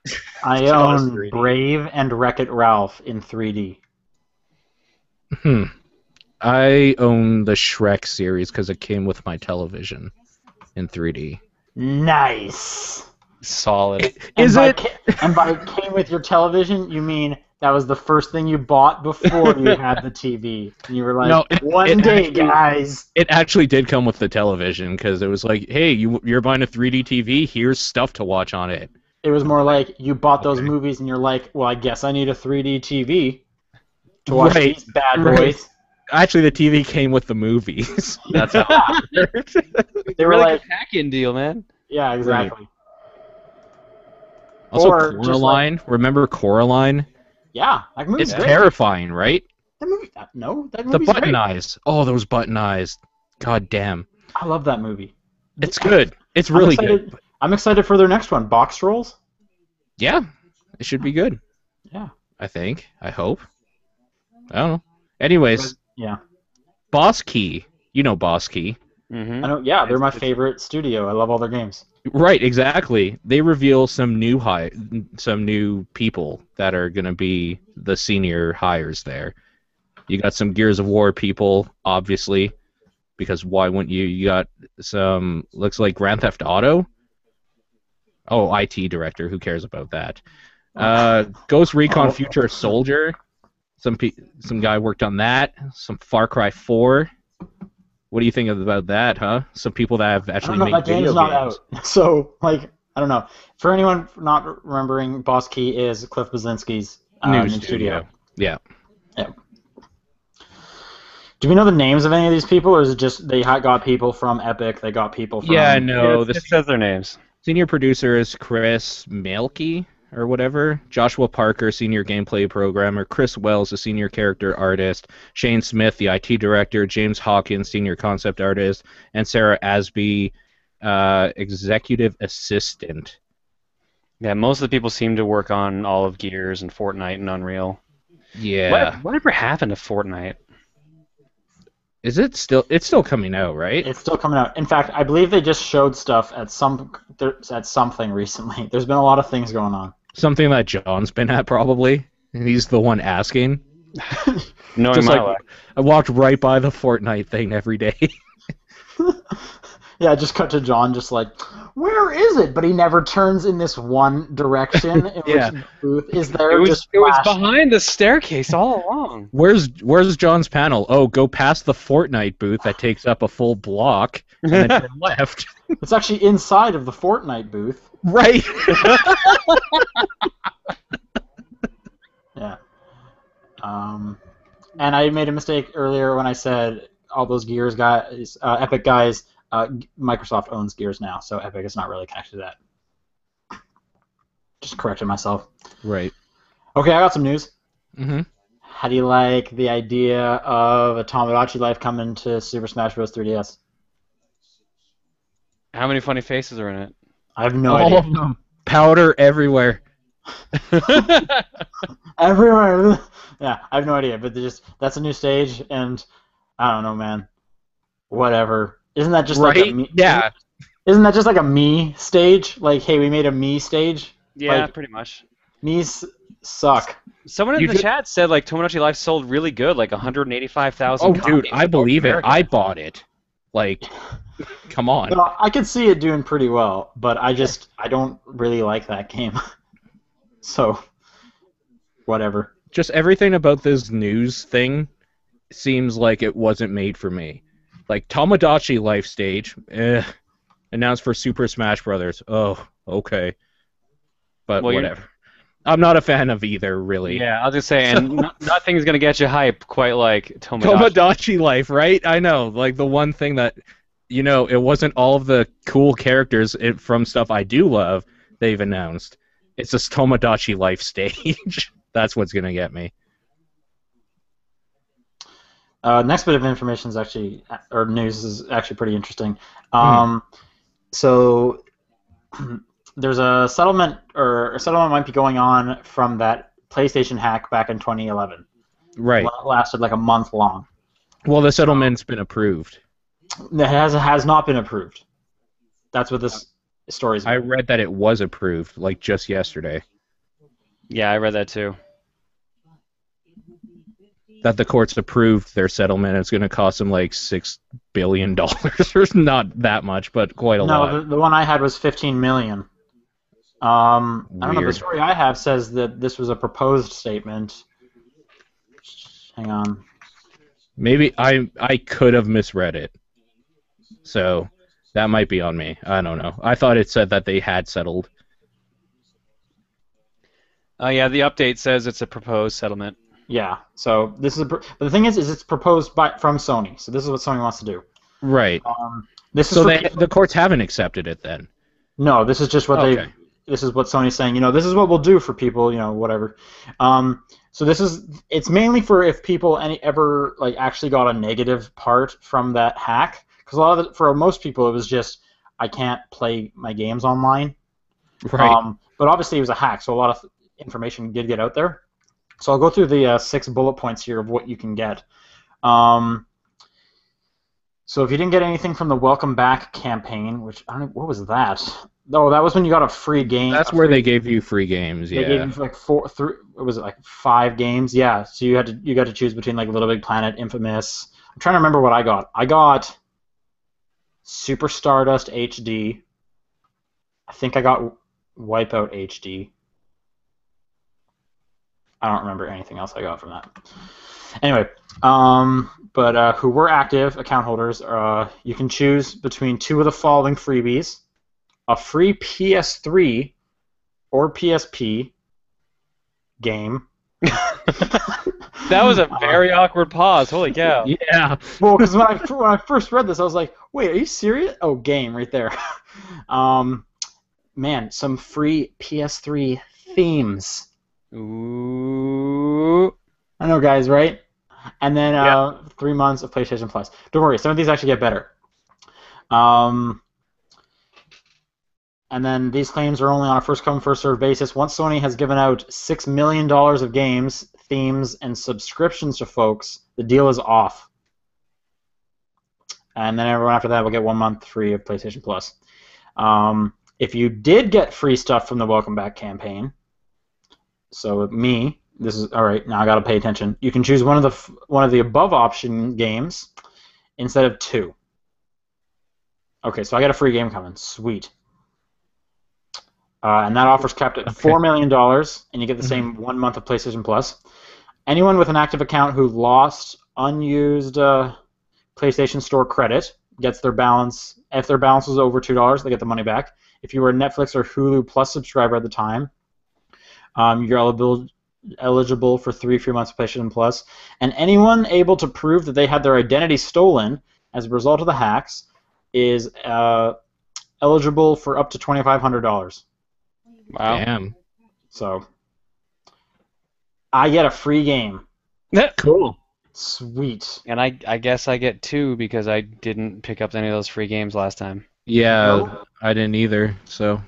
I own Brave and Wreck-It Ralph in 3D. I own the Shrek series because it came with my television in 3D. Nice. Solid. And by came with your television, you mean that was the first thing you bought before you had the TV? And you were like, no, one day, guys. It actually did come with the television because it was like, hey, you're buying a 3D TV? Here's stuff to watch on it. It was more like you bought those movies and you're like, well, I guess I need a 3D TV to watch these bad boys. Actually, the TV came with the movies. That's how it worked. They were like a pack-in deal, man. Yeah, exactly. Also, Coraline. Remember Coraline? Yeah, that movie's great. Terrifying, right? That movie's the button great. Eyes. Oh, those button eyes. God damn. I love that movie. It's good. It's really good. I'm excited for their next one, Box Trolls. Yeah, it should be good. Yeah. I think. I hope. I don't know. Anyways. Yeah. Boss Key. You know Boss Key. Mm-hmm. I know. Yeah, they're my favorite studio. I love all their games. Right, exactly. They reveal some new people that are going to be the senior hires there. You got some Gears of War people, obviously, because why wouldn't you? You got some, looks like Grand Theft Auto. Oh, IT director. Who cares about that? Ghost Recon Future Soldier. Some guy worked on that. Some Far Cry 4. What do you think about that, huh? Some people that have I actually don't know. made That game's video not games. out, so like I don't know. For anyone not remembering, Boss Key is Cliff Blazinski's New new studio. studio. Yeah. Yeah. Do we know the names of any of these people, or is it just they got people from Epic? They got people from. Yeah, Yeah, no. The it says their names. senior producer is Chris Mielke or whatever. Joshua Parker, senior gameplay programmer. Chris Wells, the senior character artist. Shane Smith, the IT director. James Hawkins, senior concept artist. And Sarah Asby, executive assistant. Yeah, most of the people seem to work on all of Gears and Fortnite and Unreal. Yeah. Whatever happened to Fortnite? Is it still? It's still coming out, right? It's still coming out. In fact, I believe they just showed stuff at something recently. There's been a lot of things going on. Something that John's been at probably. And he's the one asking. Knowing Just my like life. I walked right by the Fortnite thing every day. Yeah, just cut to John, just like, where is it? But he never turns in this one direction in Yeah. which the booth is there. It was just flashing. behind the staircase all along. Where's John's panel? Oh, go past the Fortnite booth that takes up a full block and then turn left. It's actually inside of the Fortnite booth. Right. Yeah. And I made a mistake earlier when I said all those Gears guys, Epic guys. Microsoft owns Gears now, so Epic is not really connected to that. Just corrected myself. Right. Okay, I got some news. Mm-hmm. How do you like the idea of a Tomodachi Life coming to Super Smash Bros. 3DS? How many funny faces are in it? I have no All idea. of them. Powder everywhere. Everywhere. Yeah, I have no idea, but that's a new stage, and I don't know, man. Whatever. Isn't that just like a Right? me? Yeah. Isn't that just like a me stage? Like, hey, we made a me stage. Yeah, Like, pretty much. Me's suck. Someone in You the just- chat said like Tomodachi Life sold really good, like 185,000 Oh, copies dude, I in North believe it. America. I bought it. Like, come on. No, I could see it doing pretty well, but I don't really like that game. So, whatever. Just everything about this news thing seems like it wasn't made for me. Like Tomodachi Life stage, announced for Super Smash Brothers. Oh, okay. But Well, whatever. I'm not a fan of either, really. Yeah, I was just saying, nothing's gonna get you hype quite like Tomodachi. Tomodachi Life, right? I know. Like the one thing that, it wasn't all of the cool characters from stuff I do love they've announced. It's this Tomodachi Life stage. That's what's gonna get me. Next bit of information is actually, or news is actually pretty interesting. So there's a settlement, or a settlement might be going on from that PlayStation hack back in 2011. Right. It lasted like a month long. Well, the settlement's been approved. It has not been approved. That's what this story is I about. read that it was approved, like just yesterday. Yeah, I read that too. That the courts approved their settlement. It's going to cost them like $6 billion. Or not that much, but quite a lot. No, the one I had was 15 million. I don't know. The Weird. story I have says that this was a proposed statement. Hang on. Maybe I could have misread it. So that might be on me. I don't know. I thought it said that they had settled. Yeah, the update says it's a proposed settlement. Yeah. So this is, but the thing is it's proposed from Sony. So this is what Sony wants to do. Right. This is So for people- the courts haven't accepted it then. No, this is just what Okay. This is what Sony's saying. This is what we'll do for people. Whatever. So it's mainly for if people ever like actually got a negative part from that hack. Because for most people it was just I can't play my games online. Right. But obviously it was a hack, so a lot of information did get out there. So I'll go through the 6 bullet points here of what you can get. So if you didn't get anything from the Welcome Back campaign, which I don't know, what was that? Oh, that was when you got a free game. That's where they gave you free games. They gave you like 5 games? Yeah. So you got to choose between like Little Big Planet, Infamous. I'm trying to remember what I got. I got Super Stardust HD. I think I got Wipeout HD. I don't remember anything else I got from that. Anyway, but who were active account holders, you can choose between two of the following freebies: a free PS3 or PSP game. That was a very awkward pause. Holy cow. Yeah. Well, because when I first read this, I was like, "Wait, are you serious?" Oh, game right there. Man, some free PS3 themes. Ooh. I know, guys, right? And then 3 months of PlayStation Plus. Don't worry, some of these actually get better. And then these claims are only on a first-come, first-served basis. Once Sony has given out $6 million of games, themes, and subscriptions to folks, the deal is off. And then everyone after that will get 1 month free of PlayStation Plus. If you did get free stuff from the Welcome Back campaign, so me, this is all right. Now I gotta pay attention. You can choose one of the above option games instead of two. Okay, so I got a free game coming. Sweet. And that offer's capped at $4 million, and you get the same 1 month of PlayStation Plus. Anyone with an active account who lost unused PlayStation Store credit gets their balance. If their balance was over $2, they get the money back. If you were a Netflix or Hulu Plus subscriber at the time, you're eligible for 3 free months of PlayStation Plus. And anyone able to prove that they had their identity stolen as a result of the hacks is eligible for up to $2,500. Wow. Damn. So I get a free game. Cool. Sweet. And I guess I get 2 because I didn't pick up any of those free games last time. Yeah, No. I didn't either. So.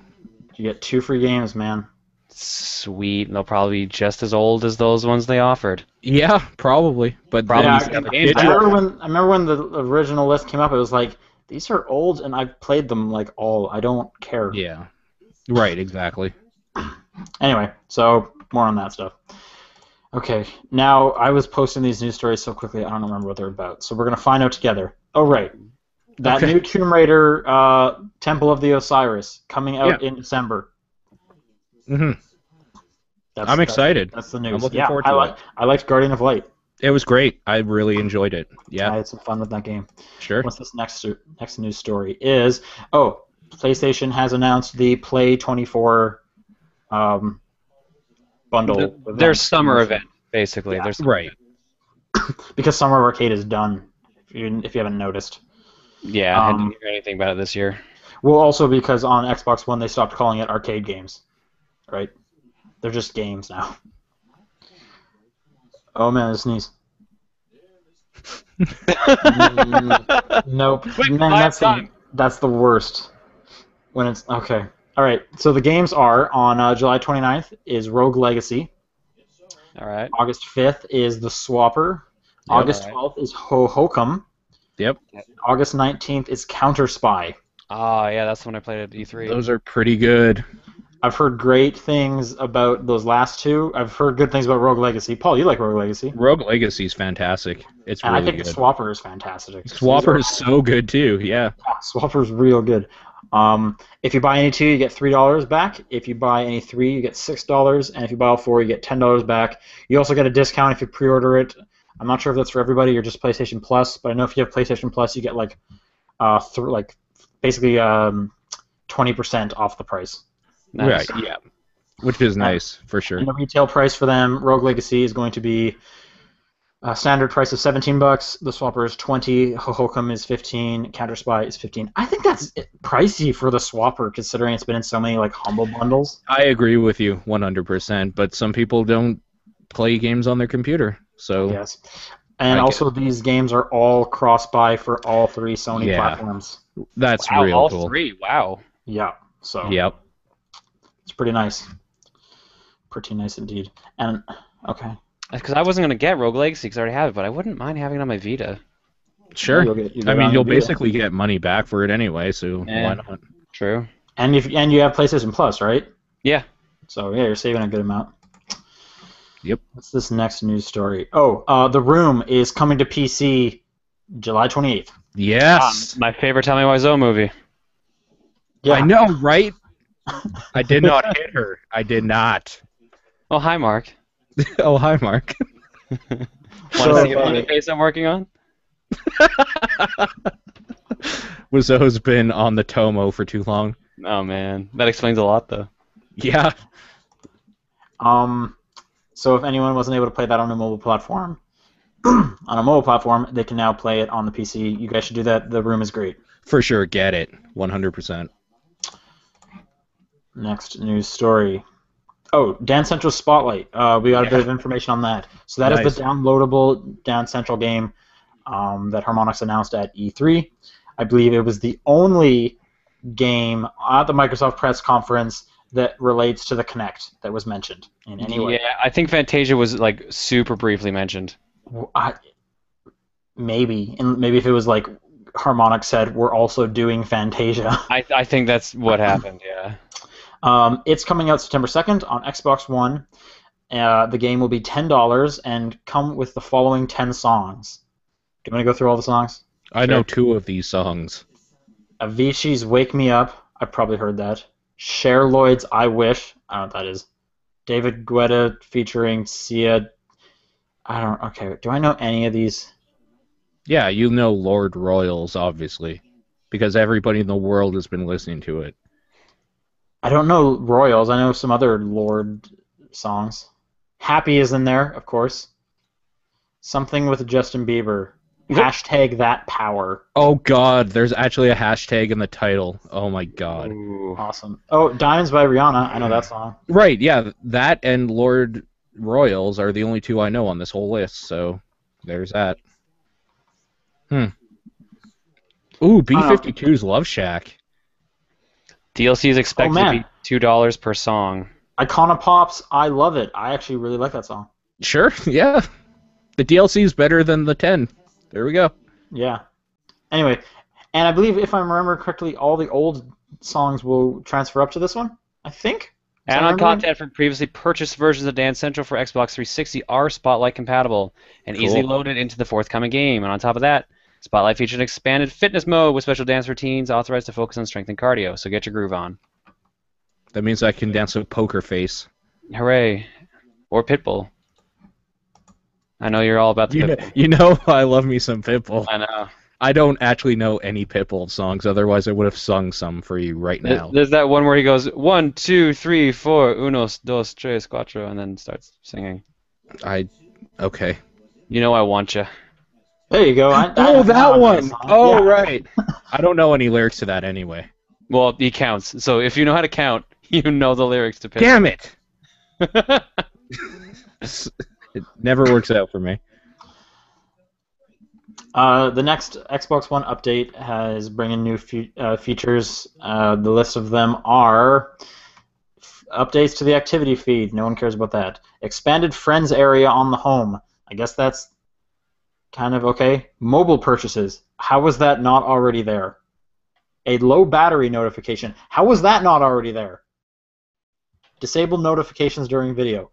You get 2 free games, man. Sweet. They'll probably be just as old as those ones they offered. Yeah, probably. But Probably then just you have got the the games I digital. remember when the original list came up, it was like, these are old, and I've played them like all. I don't care. Yeah. Right. Exactly. Anyway, so more on that stuff. Okay, now I was posting these news stories so quickly I don't remember what they're about. So we're gonna find out together. Oh right, that Okay. new Tomb Raider Temple of the Osiris coming out in December. Hmm. That's, I'm excited. That's the news. I'm looking forward to it. I liked Guardian of Light. It was great. I really enjoyed it. I Yeah. had some fun with that game. Sure. What's this next news story is? Oh, PlayStation has announced the Play 24 bundle. Their event. summer event, basically. Yeah. There's Right. Because Summer of Arcade is done. If you haven't noticed. Yeah, I didn't hear anything about it this year. Well, also because on Xbox One they stopped calling it arcade games, right? They're just games now. Oh man, I sneeze. Nope. Quick, Man, five time. that's the worst. When it's okay. All right. So the games are on July 29th is Rogue Legacy. All right. August 5th is The Swapper. Yep. August Alright. 12th is Hohokam. Yep. August 19th is Counter Spy. Oh, yeah, that's the one I played at E3. Those are pretty good. I've heard great things about those last two. I've heard good things about Rogue Legacy. Paul, you like Rogue Legacy. Rogue Legacy is fantastic. It's And really I think good. the Swapper is fantastic. Swapper is so good too. Yeah. Swapper's real good. If you buy any two, you get $3 back. If you buy any three, you get $6. And if you buy all four, you get $10 back. You also get a discount if you pre-order it. I'm not sure if that's for everybody or just PlayStation Plus, but I know if you have PlayStation Plus, you get basically 20% off the price. Nice. Right. Yeah. Which is nice for sure. And the retail price for them, Rogue Legacy, is going to be a standard price of $17. The Swapper is $20. Hohokam is $15. Counter Spy is $15. I think that's pricey for the Swapper, considering it's been in so many humble bundles. I agree with you 100%. But some people don't play games on their computer, so Yes. And I also, these games are all cross-buy for all three Sony Yeah. platforms. that's Wow, real all cool. 3. Wow. Yeah. So Yep. it's pretty nice. Pretty nice indeed. And okay. Because I wasn't going to get Rogue Legacy because I already have it, but I wouldn't mind having it on my Vita. Sure. You'll get I mean, on you'll Vita. basically get money back for it anyway, so Yeah. why not? True. And you have PlayStation Plus, right? Yeah. So yeah, you're saving a good amount. Yep. What's this next news story? Oh, The Room is coming to PC July 28th. Yes. My favorite Tommy Wiseau movie. Yeah. I know, right? I did not hit her. I did not. Oh, hi, Mark. Oh, hi, Mark. Want So, to see a funny face I'm working on? Wizzo's been on the Tomo for too long. Oh man, that explains a lot though. Yeah. So if anyone wasn't able to play that on a mobile platform, they can now play it on the PC. You guys should do that. The room is great. For sure, get it. 100%. Next news story. Oh, Dance Central Spotlight. We got a bit of information on that. So that is the downloadable Dance Central game that Harmonix announced at E3. I believe it was the only game at the Microsoft press conference that relates to the Kinect that was mentioned in any way. Yeah, I think Fantasia was like super briefly mentioned. Maybe if it was like Harmonix said, we're also doing Fantasia. I think that's what happened. Yeah. It's coming out September 2nd on Xbox One. The game will be $10 and come with the following 10 songs. Do you want to go through all the songs? I know 2 of these songs. Avicii's Wake Me Up. I've probably heard that. Cher Lloyd's I Wish. I don't know what that is. David Guetta featuring Sia. Okay, do I know any of these? Yeah, you know Lord Royals, obviously, because everybody in the world has been listening to it. I don't know Royals. I know some other Lord songs. Happy is in there, of course. Something with Justin Bieber. Hashtag that power. Oh god, there's actually a hashtag in the title. Oh my god. Ooh. Awesome. Oh, Diamonds by Rihanna. I know that song. Right, yeah, that and Lord Royals are the only 2 I know on this whole list, so there's that. Ooh, B-52's Love Shack. DLC is expected to be $2 per song. Icona Pops, I love it. I actually really like that song. Sure, yeah. The DLC is better than the 10. There we go. Yeah. Anyway, and I believe if I remember correctly, all the old songs will transfer up to this one, I think. Add-on content from previously purchased versions of Dance Central for Xbox 360 are Spotlight compatible and easily loaded into the forthcoming game. And on top of that, Spotlight features an expanded fitness mode with special dance routines authorized to focus on strength and cardio. So get your groove on. That means I can dance with Poker Face. Hooray. Or Pitbull. I know you're all about the Pitbull. You know I love me some Pitbull. I know. I don't actually know any Pitbull songs, otherwise I would have sung some for you right now. There's that one where he goes 1, 2, 3, 4, unos, dos, tres, cuatro, and then starts singing. Okay. You know I want you. There you go. That one! Yeah. Right. I don't know any lyrics to that anyway. Well, he counts. So if you know how to count, you know the lyrics to Pitbull. Damn it! It never works out for me. The next Xbox One update is bringing new features. The list of them are updates to the activity feed. No one cares about that. Expanded friends area on the home. I guess that's kind of okay. Mobile purchases. How was that not already there? A low battery notification. How was that not already there? Disable notifications during video.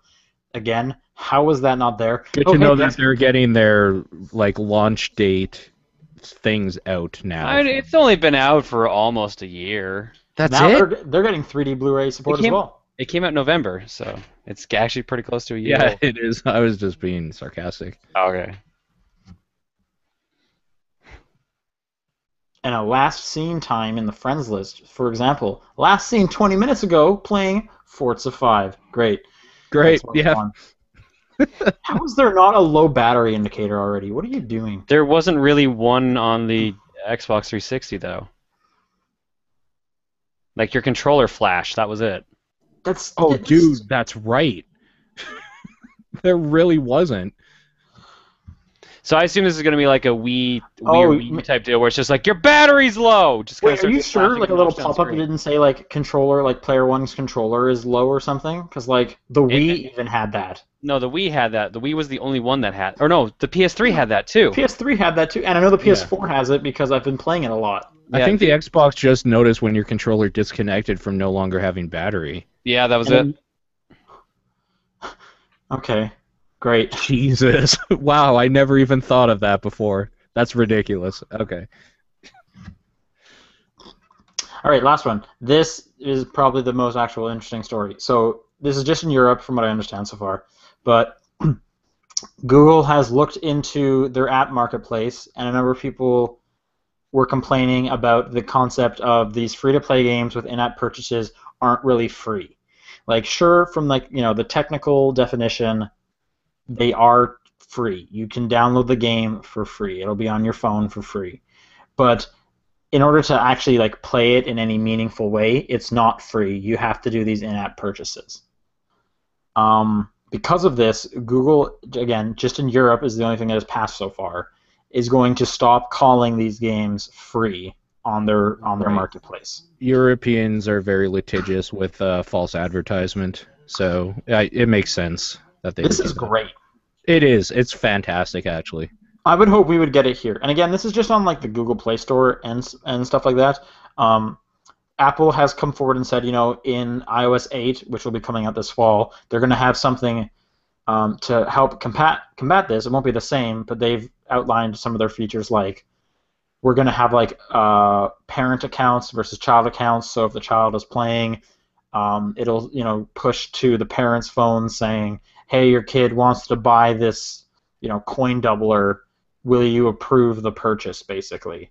Again, how was that not there? Good to know that they're getting their launch date things out now. It's only been out for almost a year. That's now it? They're getting 3D Blu-ray support as well. It came out in November, so it's actually pretty close to a year. Yeah, it is. I was just being sarcastic. Okay. And a last seen time in the friends list. For example, last seen 20 minutes ago playing Forza 5. Great. Yeah. How is there not a low battery indicator already? What are you doing? There wasn't really one on the Xbox 360 though. Like your controller flash, that was it. Dude, that's right. There really wasn't. So I assume this is going to be like a Wii type deal where it's just like your battery's low. Just wait, are you sure? Like a little pop-up didn't say like controller, like player one's controller is low or something? Because like the Wii even had that. No, the Wii had that. The Wii was the only one that had. Or no, the PS3 had that too. PS3 had that too, and I know the PS4 has it because I've been playing it a lot. I think the Xbox just noticed when your controller disconnected from no longer having battery. Yeah, that was it. Okay. Great. Jesus. Wow, I never even thought of that before. That's ridiculous. Okay. All right, last one. This is probably the most actual interesting story. So this is just in Europe, from what I understand so far. but Google has looked into their app marketplace, and a number of people were complaining about the concept of these free-to-play games with in-app purchases aren't really free. Like, sure, from the technical definition, they are free. You can download the game for free. It'll be on your phone for free. But in order to actually play it in any meaningful way, it's not free. You have to do these in-app purchases. Because of this, Google, again, just in Europe is the only thing that has passed so far, is going to stop calling these games free on their marketplace. Europeans are very litigious with false advertisement, so it makes sense that they. This is great. It is. It's fantastic, actually. I would hope we would get it here. And again, this is just on the Google Play Store and stuff like that. Apple has come forward and said, in iOS 8, which will be coming out this fall, they're going to have something to help combat this. It won't be the same, but they've outlined some of their features, like we're going to have parent accounts versus child accounts. So if the child is playing, it'll push to the parent's phone saying, "Hey, your kid wants to buy this, coin doubler. Will you approve the purchase?" Basically.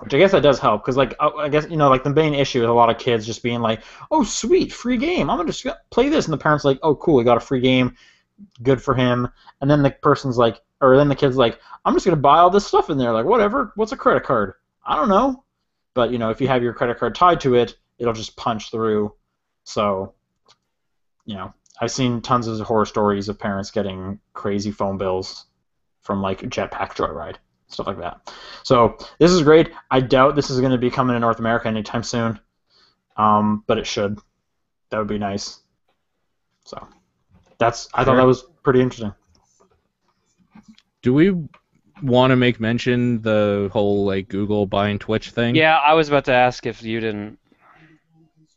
Which I guess that does help, because I guess the main issue is a lot of kids just being like, "Oh, sweet, free game! I'm gonna just play this," and the parents like, "Oh, cool, he got a free game, good for him." And then the kid's like, "I'm just gonna buy all this stuff in there, like whatever. What's a credit card? I don't know." But if you have your credit card tied to it, it'll just punch through. So, I've seen tons of horror stories of parents getting crazy phone bills from Jetpack Joyride. Stuff like that. So this is great. I doubt this is going to be coming to North America anytime soon, but it should. That would be nice. So I thought that was pretty interesting. Do we want to make mention the whole Google buying Twitch thing? Yeah, I was about to ask if you didn't.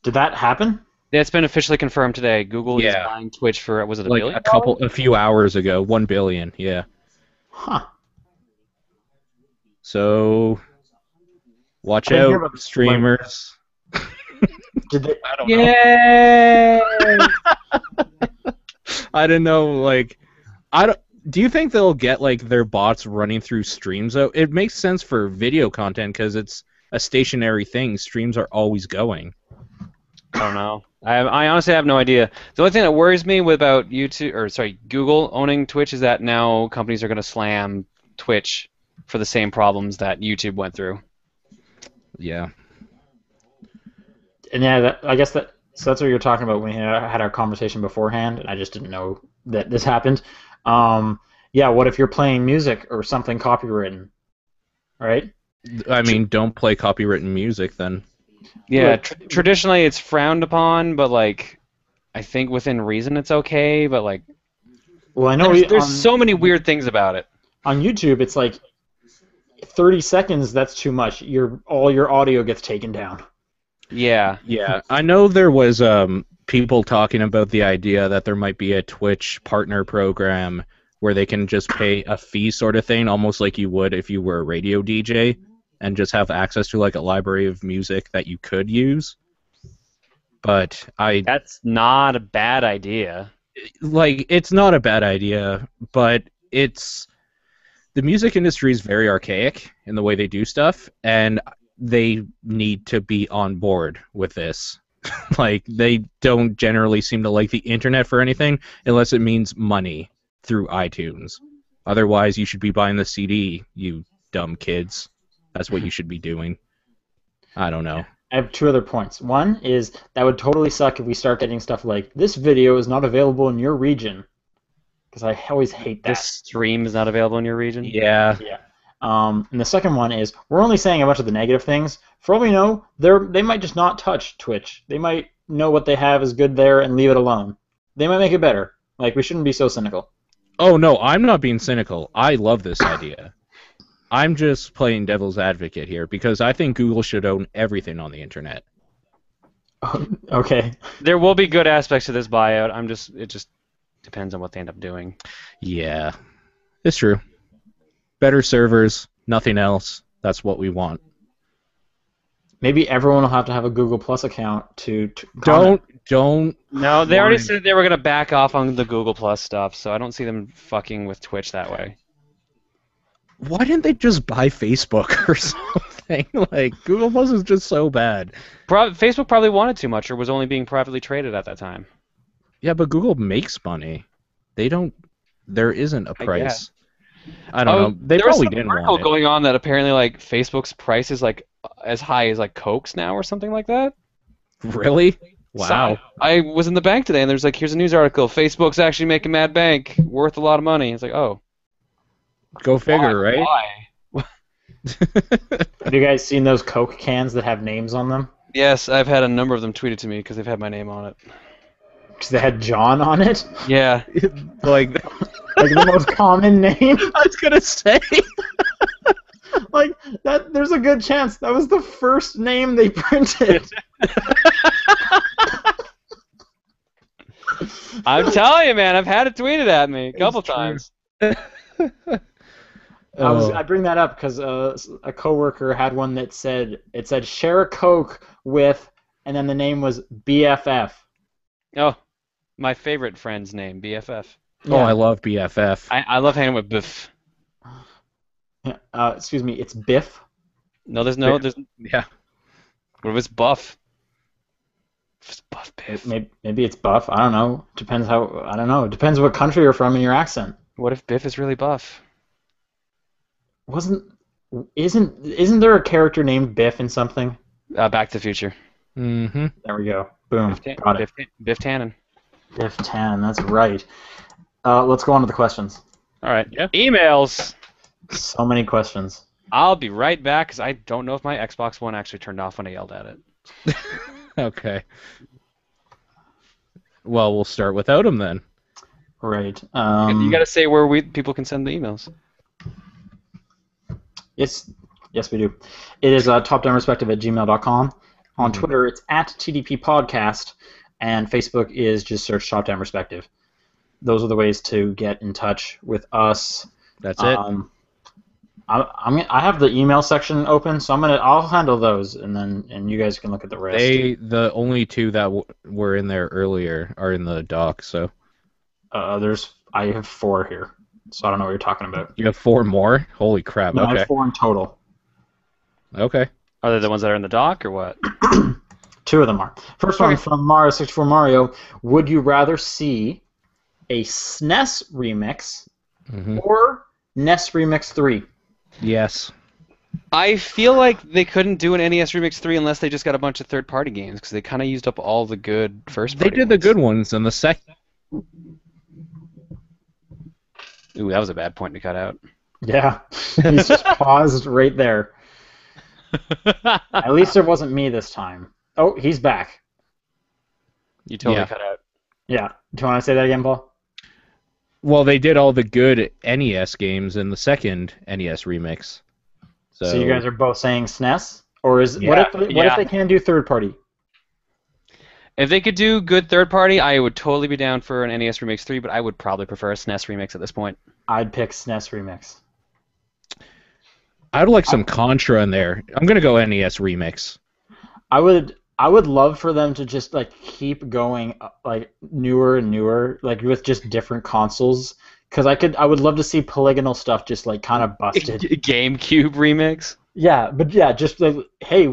Did that happen? Yeah, it's been officially confirmed today. Google is buying Twitch for, was it $1 billion? A few hours ago, $1 billion. Yeah. Huh. So, watch out, streamers. Did they? I don't know. I don't know. Do you think they'll get their bots running through streams though? It makes sense for video content because it's a stationary thing. Streams are always going. I don't know. I honestly have no idea. The only thing that worries me about Google owning Twitch is that now companies are going to slam Twitch for the same problems that YouTube went through. Yeah. And yeah, I guess so that's what you're talking about when we had our conversation beforehand, and I just didn't know that this happened. Yeah, what if you're playing music or something copywritten, right? I mean, don't play copywritten music then. Yeah, traditionally it's frowned upon, but I think within reason it's okay, but well, I know there's so many weird things about it. On YouTube, it's 30 seconds, that's too much. All your audio gets taken down. Yeah. Yeah. I know there was people talking about the idea that there might be a Twitch partner program where they can just pay a fee sort of thing, almost like you would if you were a radio DJ, and just have access to a library of music that you could use. But That's not a bad idea. It's not a bad idea, but the music industry is very archaic in the way they do stuff, and they need to be on board with this. They don't generally seem to like the internet for anything unless it means money through iTunes. Otherwise, you should be buying the CD, you dumb kids. That's what you should be doing. I don't know. I have two other points. One is that would totally suck if we start getting stuff like, "This video is not available in your region." Because I always hate that. This stream is not available in your region? Yeah. Yeah. And the second one is, we're only saying a bunch of the negative things. For all we know, they might just not touch Twitch. They might know what they have is good there and leave it alone. They might make it better. We shouldn't be so cynical. Oh, no, I'm not being cynical. I love this idea. I'm just playing devil's advocate here because I think Google should own everything on the internet. Okay. There will be good aspects to this buyout. It just depends on what they end up doing. Yeah, it's true. Better servers, nothing else. That's what we want. Maybe everyone will have to have a Google Plus account to don't. No, they already want- said they were gonna back off on the Google Plus stuff, so I don't see them fucking with Twitch that way. Why didn't they just buy Facebook or something? Like, Google Plus is just so bad. Facebook probably wanted too much, or was only being privately traded at that time. Yeah, but Google makes money. They don't. There isn't a I price. guess. I don't know. They There was probably some didn't article want it. going on that apparently like Facebook's price is like as high as like Coke's now or something like that. Really? So Wow. I was in the bank today and there's like, here's a news article. Facebook's actually making mad bank, worth a lot of money. It's like, oh, Go figure, right? why? Have you guys seen those Coke cans that have names on them? Yes, I've had a number of them tweeted to me because they've had my name on it. Because they had John on it? Yeah. Like, Like the most common name? I was gonna say. Like, that. There's a good chance that was the first name they printed. I'm telling you, man, I've had it tweeted at me a couple true. times. I bring that up because a coworker had one that said share a Coke with, and then the name was BFF. Oh, my favorite friend's name, BFF. Oh, I love BFF. I love hanging with Biff. Excuse me, it's Biff. No, there's Yeah. what if it's Buff? If it's Buff Biff. Maybe it's Buff. I don't know. Depends how. I don't know. It depends what country you're from and your accent. What if Biff is really buff? Isn't there a character named Biff in something? Back to the Future. Mm-hmm. There we go. Boom. Got it. Biff Tannen. Biff 10. That's right. Let's go on to the questions. All right. Yeah. Emails. So many questions. I'll be right back because I don't know if my Xbox One actually turned off when I yelled at it. Okay. Well, we'll start without him then. Right. You got to say where people can send the emails. Yes, we do. It is topdownperspective@gmail.com. On Twitter, it's @TDP Podcast, and Facebook is just search Top Down Perspective. Those are the ways to get in touch with us. That's it. I have the email section open, so I'll handle those, and you guys can look at the rest. The only two that were in there earlier are in the doc. So I have 4 here, so I don't know what you're talking about. you have 4 more. Holy crap! No, I Okay. have 4 in total. Okay. Are they the ones that are in the doc or what? 2 of them are. First one from Mario64 Mario. Would you rather see a SNES remix or NES Remix 3? Yes. I feel like they couldn't do an NES Remix 3 unless they just got a bunch of third-party games because they kind of used up all the good first-party They did the good ones, and the second. Ooh, that was a bad point to cut out. Yeah, he's just paused right there. At least it wasn't me this time. Oh, he's back. You totally Yeah. cut out. Yeah. Do you want to say that again, Paul? Well, they did all the good NES games in the second NES remix. So you guys are both saying SNES, or what if Yeah. they can do third party? If they could do good third-party, I would totally be down for an NES Remix 3, but I would probably prefer a SNES Remix at this point. I'd pick SNES remix. I'd like some Contra in there. I'm gonna go NES remix. I would love for them to just like keep going like newer and newer, like with just different consoles. Because I would love to see polygonal stuff just like kind of busted. GameCube Remix? Yeah, but yeah, just like, hey,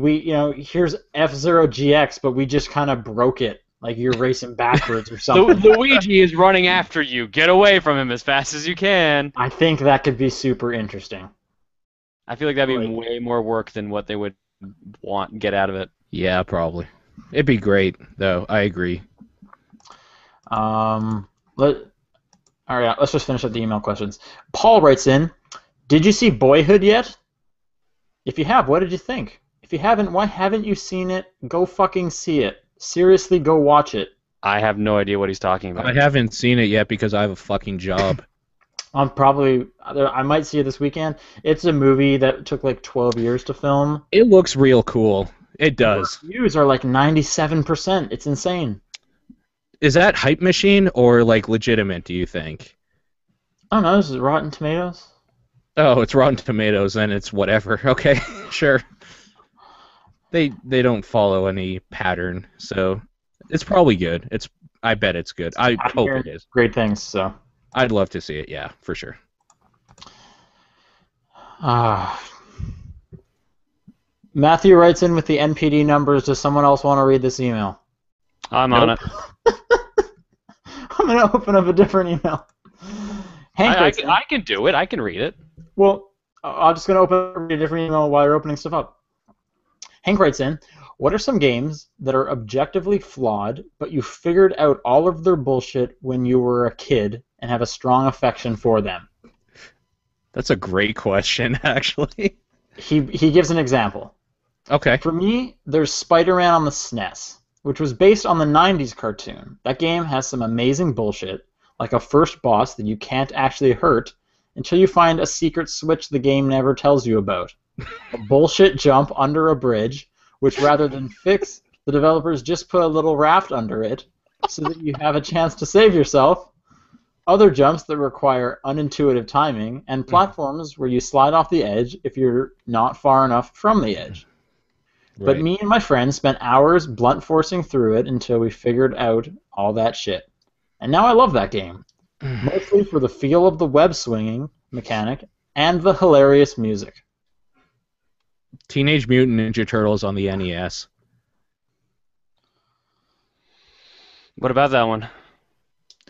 here's F-Zero GX, but we just kind of broke it. Like you're racing backwards or something. Luigi is running after you. Get away from him as fast as you can. I think that could be super interesting. I feel like that'd be way more work than what they would get out of it. Yeah, probably. It'd be great, though. I agree. All right, let's just finish up the email questions. Paul writes in, did you see Boyhood yet? If you have, what did you think? If you haven't, why haven't you seen it? Go fucking see it. Seriously, go watch it. I have no idea what he's talking about. I haven't seen it yet because I have a fucking job. I might see it this weekend. It's a movie that took like 12 years to film. It looks real cool. It does. Reviews are like 97%. It's insane. Is that Hype Machine or like legitimate, do you think? I don't know. This is Rotten Tomatoes. Oh, it's Rotten Tomatoes, then it's whatever. Okay, sure. They don't follow any pattern, so It's probably good. I bet it's good. I I'm hope hearing it is. great things. So, I'd love to see it. Yeah, for sure. ah. Matthew writes in with the NPD numbers. Does someone else want to read this email? I'm on it. I'm going to open up a different email. Hank writes in. I can do it. I can read it. Well, I'm just going to open a different email while you're opening stuff up. Hank writes in, what are some games that are objectively flawed, but you figured out all of their bullshit when you were a kid and have a strong affection for them? That's a great question, actually. He gives an example. Okay. For me, there's Spider-Man on the SNES, which was based on the 90s cartoon. That game has some amazing bullshit, like a first boss that you can't actually hurt until you find a secret switch the game never tells you about. A bullshit jump under a bridge, which rather than fix, the developers just put a little raft under it so that you have a chance to save yourself. Other jumps that require unintuitive timing, and platforms where you slide off the edge if you're not far enough from the edge. Right. But me and my friends spent hours blunt forcing through it until we figured out all that shit. And now I love that game. Mostly for the feel of the web swinging mechanic and the hilarious music. Teenage Mutant Ninja Turtles on the NES. What about that one?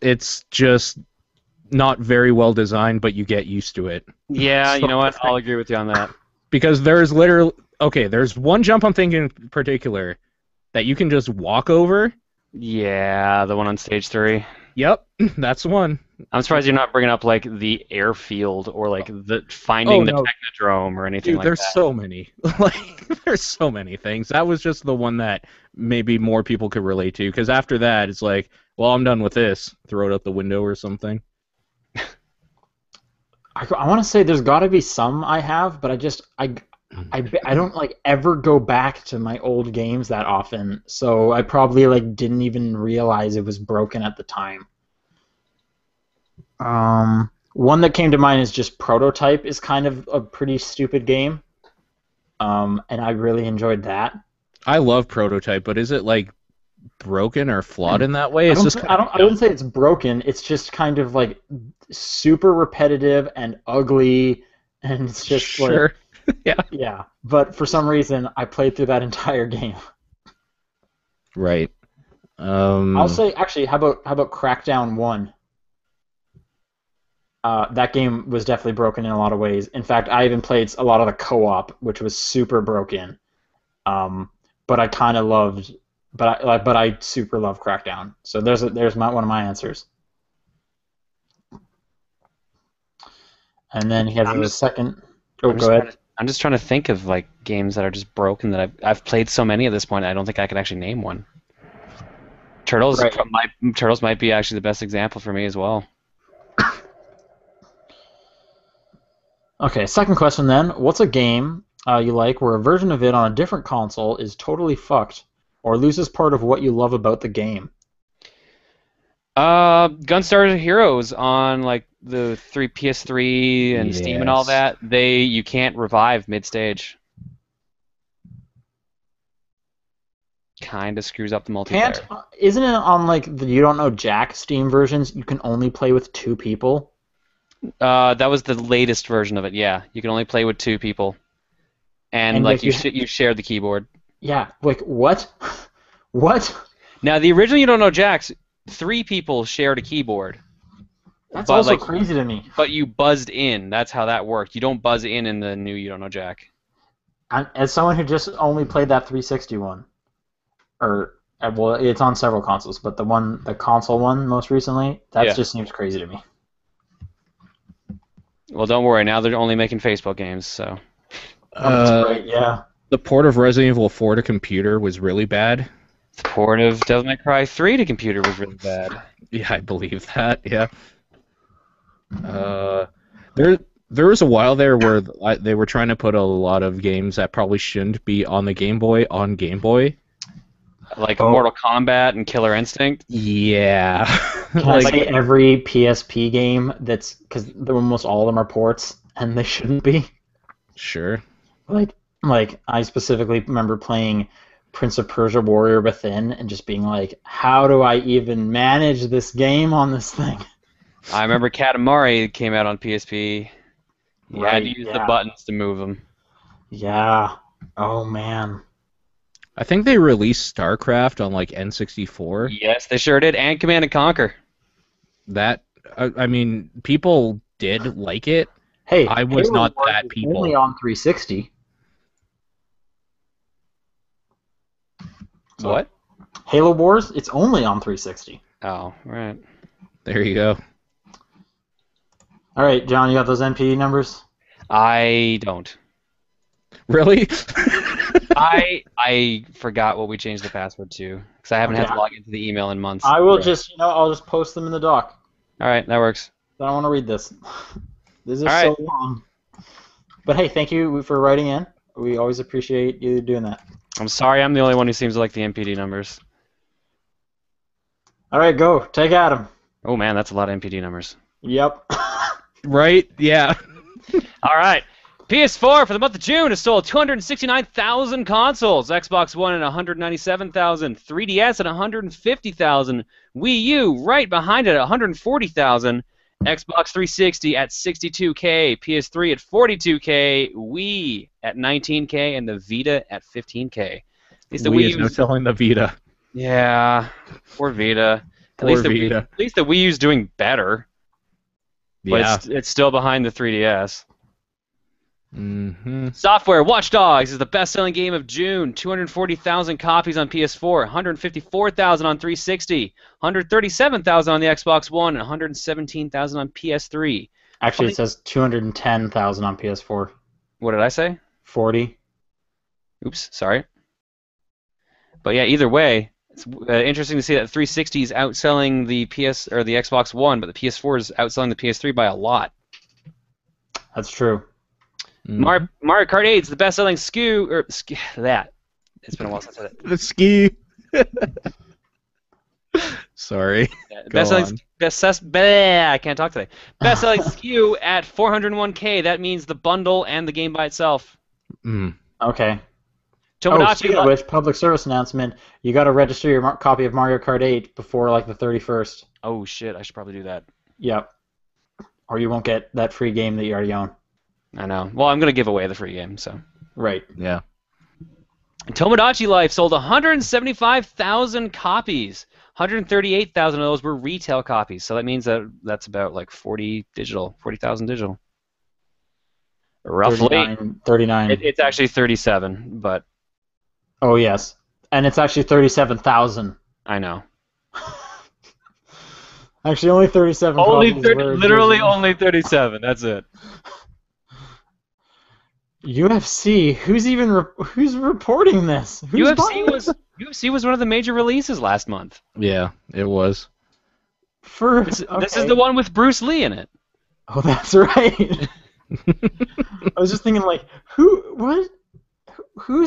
It's just not very well designed, but you get used to it. Yeah, you know what? I'll agree with you on that. Because there's literally... Okay, there's one jump I'm thinking in particular that you can just walk over. Yeah, the one on stage 3. Yep, that's the one. I'm surprised you're not bringing up like the airfield or like the finding the no. Technodrome or anything Dude, like there's that. so many. There's so many things. That was just the one that maybe more people could relate to. Because after that, it's like, well, I'm done with this. Throw it out the window or something. I want to say there's got to be some I have, but I don't like ever go back to my old games that often, so I probably like didn't even realize it was broken at the time. One that came to mind is just Prototype is kind of a pretty stupid game, and I really enjoyed that. I love Prototype, but is it like broken or flawed in that way? I wouldn't say it's broken. It's just kind of like super repetitive and ugly, and it's just sure. Like, yeah. But for some reason, I played through that entire game. Right. I'll say actually, how about Crackdown 1? That game was definitely broken in a lot of ways. In fact, I even played a lot of the co-op, which was super broken. But I kind of loved. But I super love Crackdown. So there's one of my answers. And then he has a second. Oh, go ahead. I'm just trying to think of like games that are just broken that I've played so many at this point. I don't think I could actually name one. Turtles might be actually the best example for me as well. Okay, second question then. What's a game you like where a version of it on a different console is totally fucked or loses part of what you love about the game? Gunstar Heroes on like the PS3 and Steam and all that. You can't revive mid-stage. Kind of screws up the multiplayer. Isn't it on like the You Don't Know Jack Steam versions? You can only play with 2 people. That was the latest version of it. Yeah, you can only play with 2 people, and like you share the keyboard. Yeah, like what? What? Now the original You Don't Know Jacks, 3 people shared a keyboard. That's also crazy to me. But you buzzed in. That's how that worked. You don't buzz in the new You Don't Know Jack. As someone who just only played that 360 one, well, it's on several consoles, but the console one most recently, just seems crazy to me. Well, don't worry. Now they're only making Facebook games, so. That's great, yeah. The port of Resident Evil 4 to computer was really bad. The port of Devil May Cry 3 to computer was really bad. Yeah, I believe that. Yeah. There was a while there where they were trying to put a lot of games that probably shouldn't be on the Game Boy on Game Boy. Like Mortal Kombat and Killer Instinct? Yeah. Can I say every PSP game because almost all of them are ports, and they shouldn't be? Sure. Like I specifically remember playing Prince of Persia Warrior Within and just being like, how do I even manage this game on this thing? I remember Katamari came out on PSP. You had to use the buttons to move them. Yeah. Oh, man. I think they released StarCraft on like N64. Yes, they sure did, and Command and Conquer. That, I mean, people did like it. Hey, I was Halo not Wars that is people. only on 360. So, What? Halo Wars, it's only on 360. Oh, right. There you go. All right, John, you got those NPE numbers? I don't. Really? I forgot what we changed the password to because I haven't had to log into the email in months. I will I'll just post them in the doc. All right, that works. I don't want to read this. This is All so right. long. But hey, thank you for writing in. We always appreciate you doing that. I'm sorry, I'm the only one who seems to like the MPD numbers. All right, go. Take Adam. Oh man, that's a lot of MPD numbers. Yep. Right? Yeah. All right. PS4 for the month of June has sold 269,000 consoles, Xbox One at 197,000, 3DS at 150,000, Wii U right behind it at 140,000, Xbox 360 at 62K, PS3 at 42K, Wii at 19K, and the Vita at 15K. At least the Wii is no telling the Vita. Yeah, poor Vita. At least the Wii U's doing better, but Yeah. it's still behind the 3DS. Mm-hmm. Software Watch Dogs is the best-selling game of June. 240,000 copies on PS4, 154,000 on 360, 137,000 on the Xbox One, and 117,000 on PS3. Actually, it says 210,000 on PS4. What did I say? 40. Oops, sorry. But yeah, either way, it's interesting to see that 360 is outselling the the Xbox One, but the PS4 is outselling the PS3 by a lot. That's true. Mario Kart 8 is the best-selling that. It's been a while since I said it. The ski. Sorry. Best-selling I can't talk today. Best-selling SKU at 401K. That means the bundle and the game by itself. Okay. Tomodachi Speaking of which, public service announcement, you got to register your copy of Mario Kart 8 before like the 31st. Oh shit, I should probably do that. Yep. Or you won't get that free game that you already own. I know. Well, I'm going to give away the free game, so. Right. Yeah. Tomodachi Life sold 175,000 copies. 138,000 of those were retail copies, so that means that's about like 40,000 digital. Roughly. 39. It's actually 37, but. Oh, yes. And it's actually 37,000. I know. Actually, only 37 copies. Literally only 37, that's it. UFC, who's reporting this? Who's UFC was one of the major releases last month. Yeah, it was. This is the one with Bruce Lee in it. Oh, that's right. I was just thinking, like, who's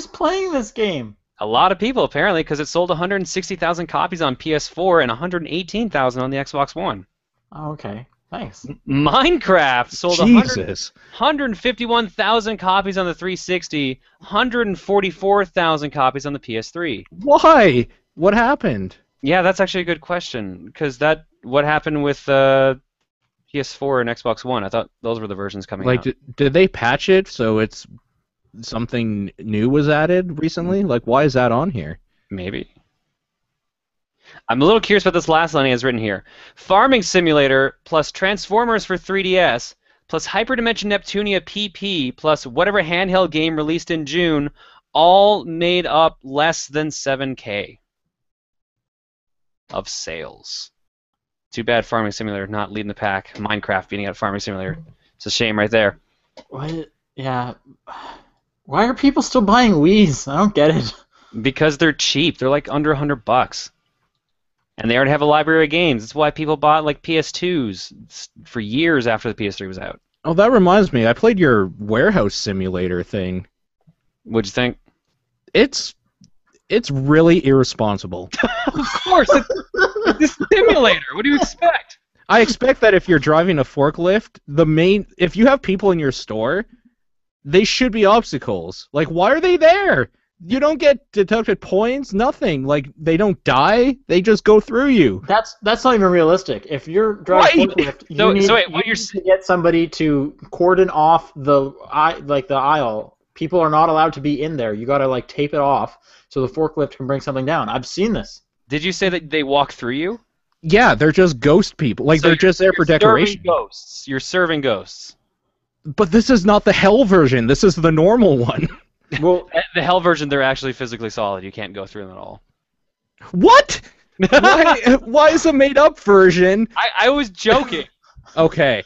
playing this game? A lot of people, apparently, because it sold 160,000 copies on PS4 and 118,000 on the Xbox One. Oh, okay. Nice. Minecraft sold 151,000 copies on the 360, 144,000 copies on the PS3. Why? What happened? Yeah, that's actually a good question, because what happened with PS4 and Xbox One? I thought those were the versions coming out. Did they patch it so it's something new was added recently? Like, why is that on here? Maybe. I'm a little curious about this last line he has written here. Farming Simulator plus Transformers for 3DS plus Hyperdimension Neptunia PP plus whatever handheld game released in June all made up less than 7K of sales. Too bad Farming Simulator not leading the pack. Minecraft beating out Farming Simulator. It's a shame right there. What? Yeah. Why are people still buying Wiis? I don't get it. Because they're cheap. They're like under $100. And they already have a library of games. That's why people bought like PS2s for years after the PS3 was out. Oh, that reminds me. I played your warehouse simulator thing. What'd you think? It's really irresponsible. Of course, it's a simulator. What do you expect? I expect that if you're driving a forklift, if you have people in your store, they should be obstacles. Like, why are they there? You don't get deducted points, nothing. Like, they don't die, they just go through you. That's not even realistic. If you're driving Right. forklift, So you wait, what need to get somebody to cordon off the aisle. People are not allowed to be in there. You gotta like tape it off so the forklift can bring something down. I've seen this. Did you say that they walk through you? Yeah, they're just ghost people. Like, So they're just there for decoration. You're serving ghosts. But this is not the hell version. This is the normal one. Well, The hell version, they're actually physically solid. You can't go through them at all. What? Why is a made-up version? I was joking. Okay.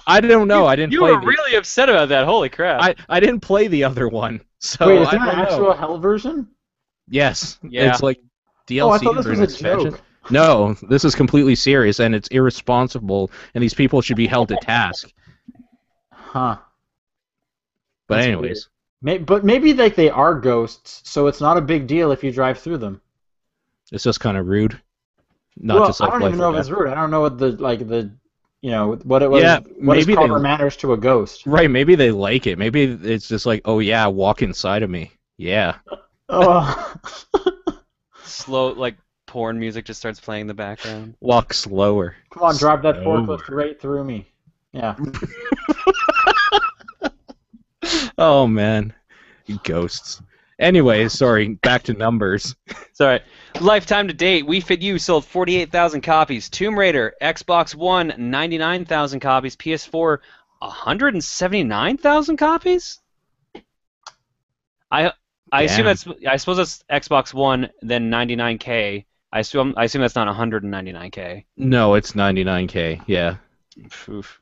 I don't know. I didn't You play were really upset about that. Holy crap. I didn't play the other one. So wait, is I there an don't actual know. hell version? Yes. Yeah. It's like DLC Oh, I thought this or was an a expansion. joke. No, this is completely serious, and it's irresponsible, and these people should be held to task. Huh. But That's anyways. But maybe like they are ghosts, so it's not a big deal if you drive through them. It's just kind of rude. Not Well, just like I don't life even or know if death. it's rude. I don't know what what it was. Yeah, what is maybe proper they- manners to a ghost. Right, maybe they like it. Maybe it's just like, oh yeah, walk inside of me. Yeah. Oh. Slow, like, porn music just starts playing in the background. Walk slower. Come on, drive that Slower. forklift right through me. Yeah. Oh man. Ghosts. Anyway, sorry, back to numbers. It's alright. Lifetime to date, We Fit You sold 48,000 copies. Tomb Raider, Xbox One, 99,000 copies. PS4, 179,000 copies? I assume Damn. I suppose that's Xbox One, then 99K. I assume that's not 199K. No, it's 99K. Yeah. Oof.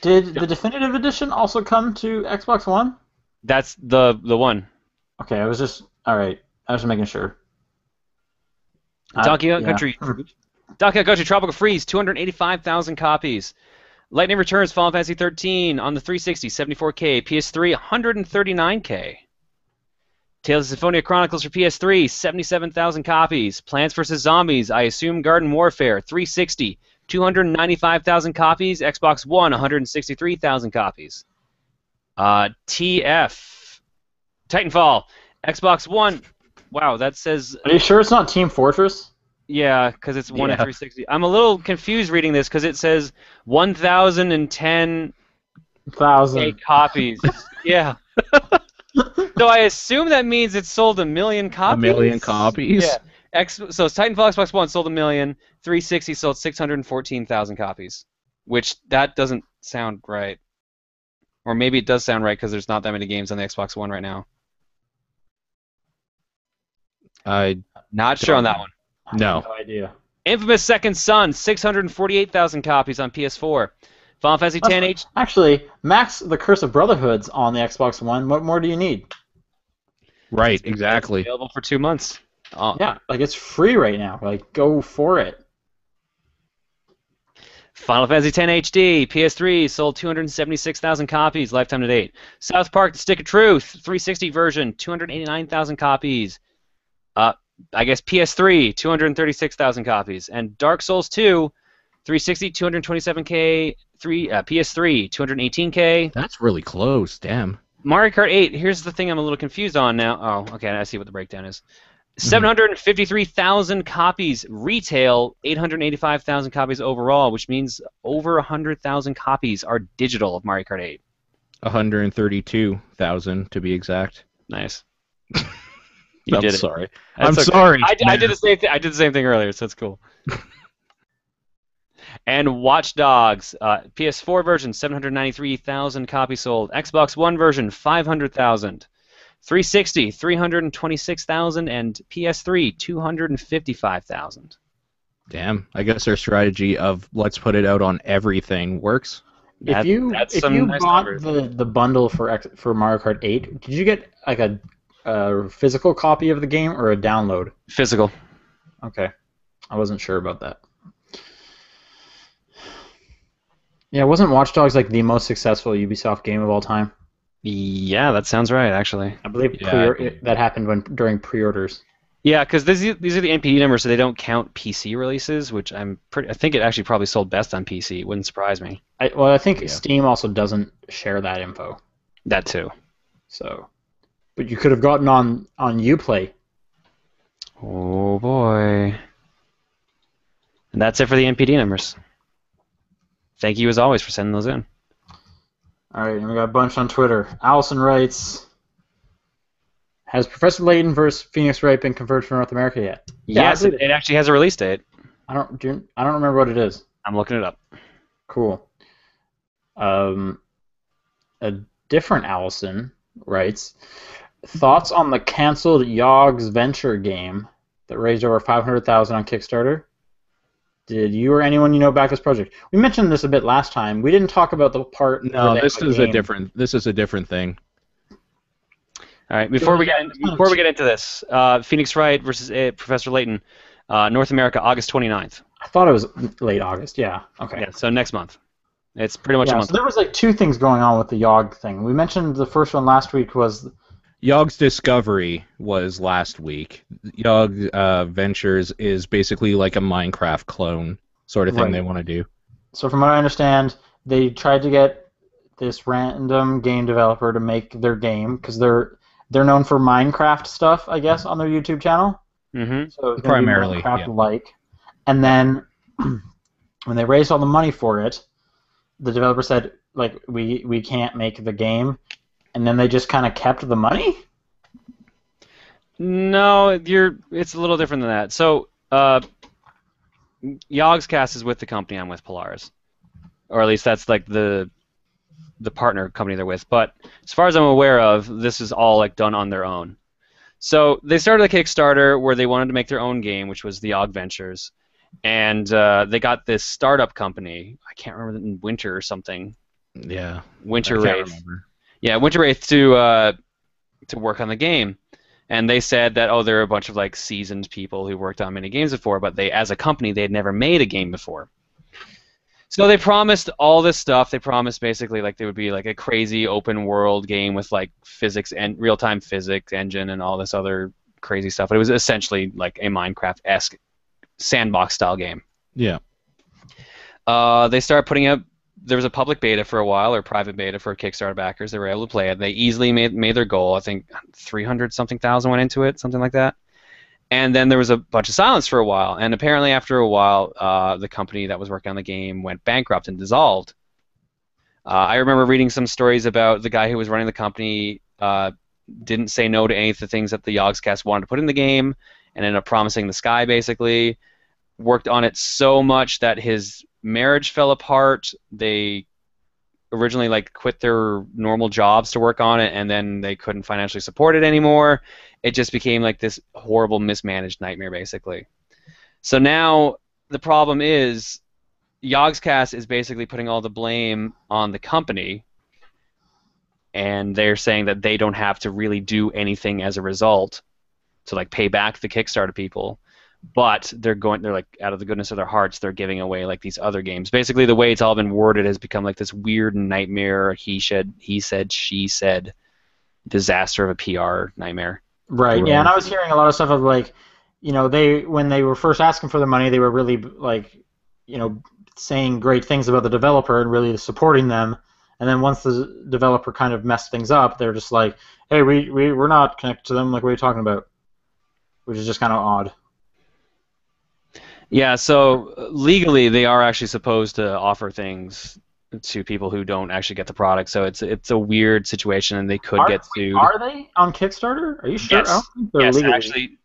Did the definitive edition also come to Xbox One? That's the one. Okay, I was just making sure. Donkey Kong Yeah. Country. Donkey Kong Country Tropical Freeze, 285,000 copies. Lightning Returns Final Fantasy 13 on the 360, 74K. PS3, 139K. Tales of Symphonia Chronicles for PS3, 77,000 copies. Plants vs. Zombies, I Assume Garden Warfare, 360, 295,000 copies. Xbox One, 163,000 copies. TF. Titanfall, Xbox One. Wow, that says... Are you sure it's not Team Fortress? Yeah, because it's 1 in Yeah. 360. I'm a little confused reading this because it says 1,010 1,000. copies. Yeah. So I assume that means it sold 1 million copies. 1 million copies? Yeah. So Titanfall Xbox One sold 1 million. 360 sold 614,000 copies, which that doesn't sound right. Or maybe it does sound right because there's not that many games on the Xbox One right now. I Not sure on that one. no. No idea. Infamous Second Son, 648,000 copies on PS4. Final Fantasy X Actually, Max the Curse of Brotherhood's on the Xbox One. What more do you need? Right, exactly. available for 2 months. Yeah, like it's free right now. Like go for it. Final Fantasy X HD, PS3 sold 276,000 copies lifetime to date. South Park: The Stick of Truth, 360 version, 289,000 copies. I guess PS3, 236,000 copies, and Dark Souls 2, 360, 227K. PS3, 218K. That's really close. Damn. Mario Kart 8. Here's the thing I'm a little confused on now. Oh, okay, I see what the breakdown is. 753,000 copies retail, 885,000 copies overall, which means over 100,000 copies are digital of Mario Kart 8. 132,000 to be exact. Nice. You I'm did it. sorry. That's I'm okay. sorry. I did the same thing. I did the same thing earlier, so it's cool. And Watch Dogs, PS4 version, 793,000 copies sold. Xbox One version, 500,000. 360, 326,000, and PS3, 255,000. Damn. I guess their strategy of let's put it out on everything works. If you that's some nice bought numbers. the bundle for Mario Kart 8, did you get like a physical copy of the game or a download? Physical. Okay, I wasn't sure about that. Yeah, wasn't Watch Dogs like the most successful Ubisoft game of all time? Yeah, that sounds right, actually. I believe Yeah. that happened during pre-orders. Yeah, because these are the NPD numbers, so they don't count PC releases, which I think it actually probably sold best on PC. It wouldn't surprise me. I think Yeah. Steam also doesn't share that info. That too. So, But you could have gotten on Uplay. Oh boy. And that's it for the NPD numbers. Thank you as always for sending those in. All right, and we got a bunch on Twitter. Allison writes, has Professor Layton versus Phoenix Wright been confirmed for North America yet? Yes, it actually has a release date. I don't remember what it is. I'm looking it up. Cool. A different Allison writes, thoughts on the canceled Yogg's Venture game that raised over $500,000 on Kickstarter? Did you or anyone you know back this project? We mentioned this a bit last time. We didn't talk about the part. No, this is a different thing. All right, before we get into this, Phoenix Wright versus Professor Layton, North America, August 29th. I thought it was late August. Yeah. Okay. Yeah, so next month. It's pretty much a month. So there was like two things going on with the Yogg thing. We mentioned the first one last week was Yogg's Discovery was last week. Yogg Ventures is basically like a Minecraft clone sort of thing they want to do. So from what I understand, they tried to get this random game developer to make their game because they're known for Minecraft stuff, I guess, on their YouTube channel. Mm-hmm. So it's primarily Minecraft-like. And then when they raised all the money for it, the developer said, like, we can't make the game. And then they just kind of kept the money? No, it's a little different than that. So, Yogg's Cast is with the company I'm with, Polaris. Or at least that's like the partner company they're with. But as far as I'm aware of, this is all like done on their own. So they started a Kickstarter where they wanted to make their own game, which was the Yogg Ventures. And they got this startup company, I can't remember, Winter or something. Yeah. Winter Wraith. Yeah, Winter Wraith to work on the game. And they said that, they're a bunch of like seasoned people who worked on many games before, but they, as a company, they had never made a game before. So they promised all this stuff. They promised basically like there would be like a crazy open world game with like physics and real-time physics engine and all this other crazy stuff. But it was essentially like a Minecraft-esque sandbox style game. Yeah. They started putting up. There was a public beta for a while, or private beta for Kickstarter backers. They were able to play it. They easily made their goal. I think 300-something thousand went into it, something like that. And then there was a bunch of silence for a while. And apparently after a while, the company that was working on the game went bankrupt and dissolved. I remember reading some stories about the guy who was running the company didn't say no to any of the things that the Yogg's Cast wanted to put in the game, and ended up promising the sky, basically. Worked on it so much that his marriage fell apart. They originally like quit their normal jobs to work on it, and then they couldn't financially support it anymore. It just became like this horrible, mismanaged nightmare, basically. So now the problem is Yogg's Cast is basically putting all the blame on the company, and they're saying that they don't have to really do anything as a result to like pay back the Kickstarter people. But they're like, out of the goodness of their hearts, they're giving away like these other games. Basically, the way it's all been worded has become like this weird nightmare. He said, she said, disaster of a PR nightmare. Right. Yeah, and I was hearing a lot of stuff of like, when they were first asking for the money, they were really like, saying great things about the developer and really supporting them. And then once the developer kind of messed things up, they're just like, hey, we're not connected to them. Like, what are you talking about? Which is just kind of odd. Yeah, so legally they are actually supposed to offer things to people who don't actually get the product, so it's a weird situation, and they could get sued. Are they on Kickstarter? Are you sure? Yes, yes, actually,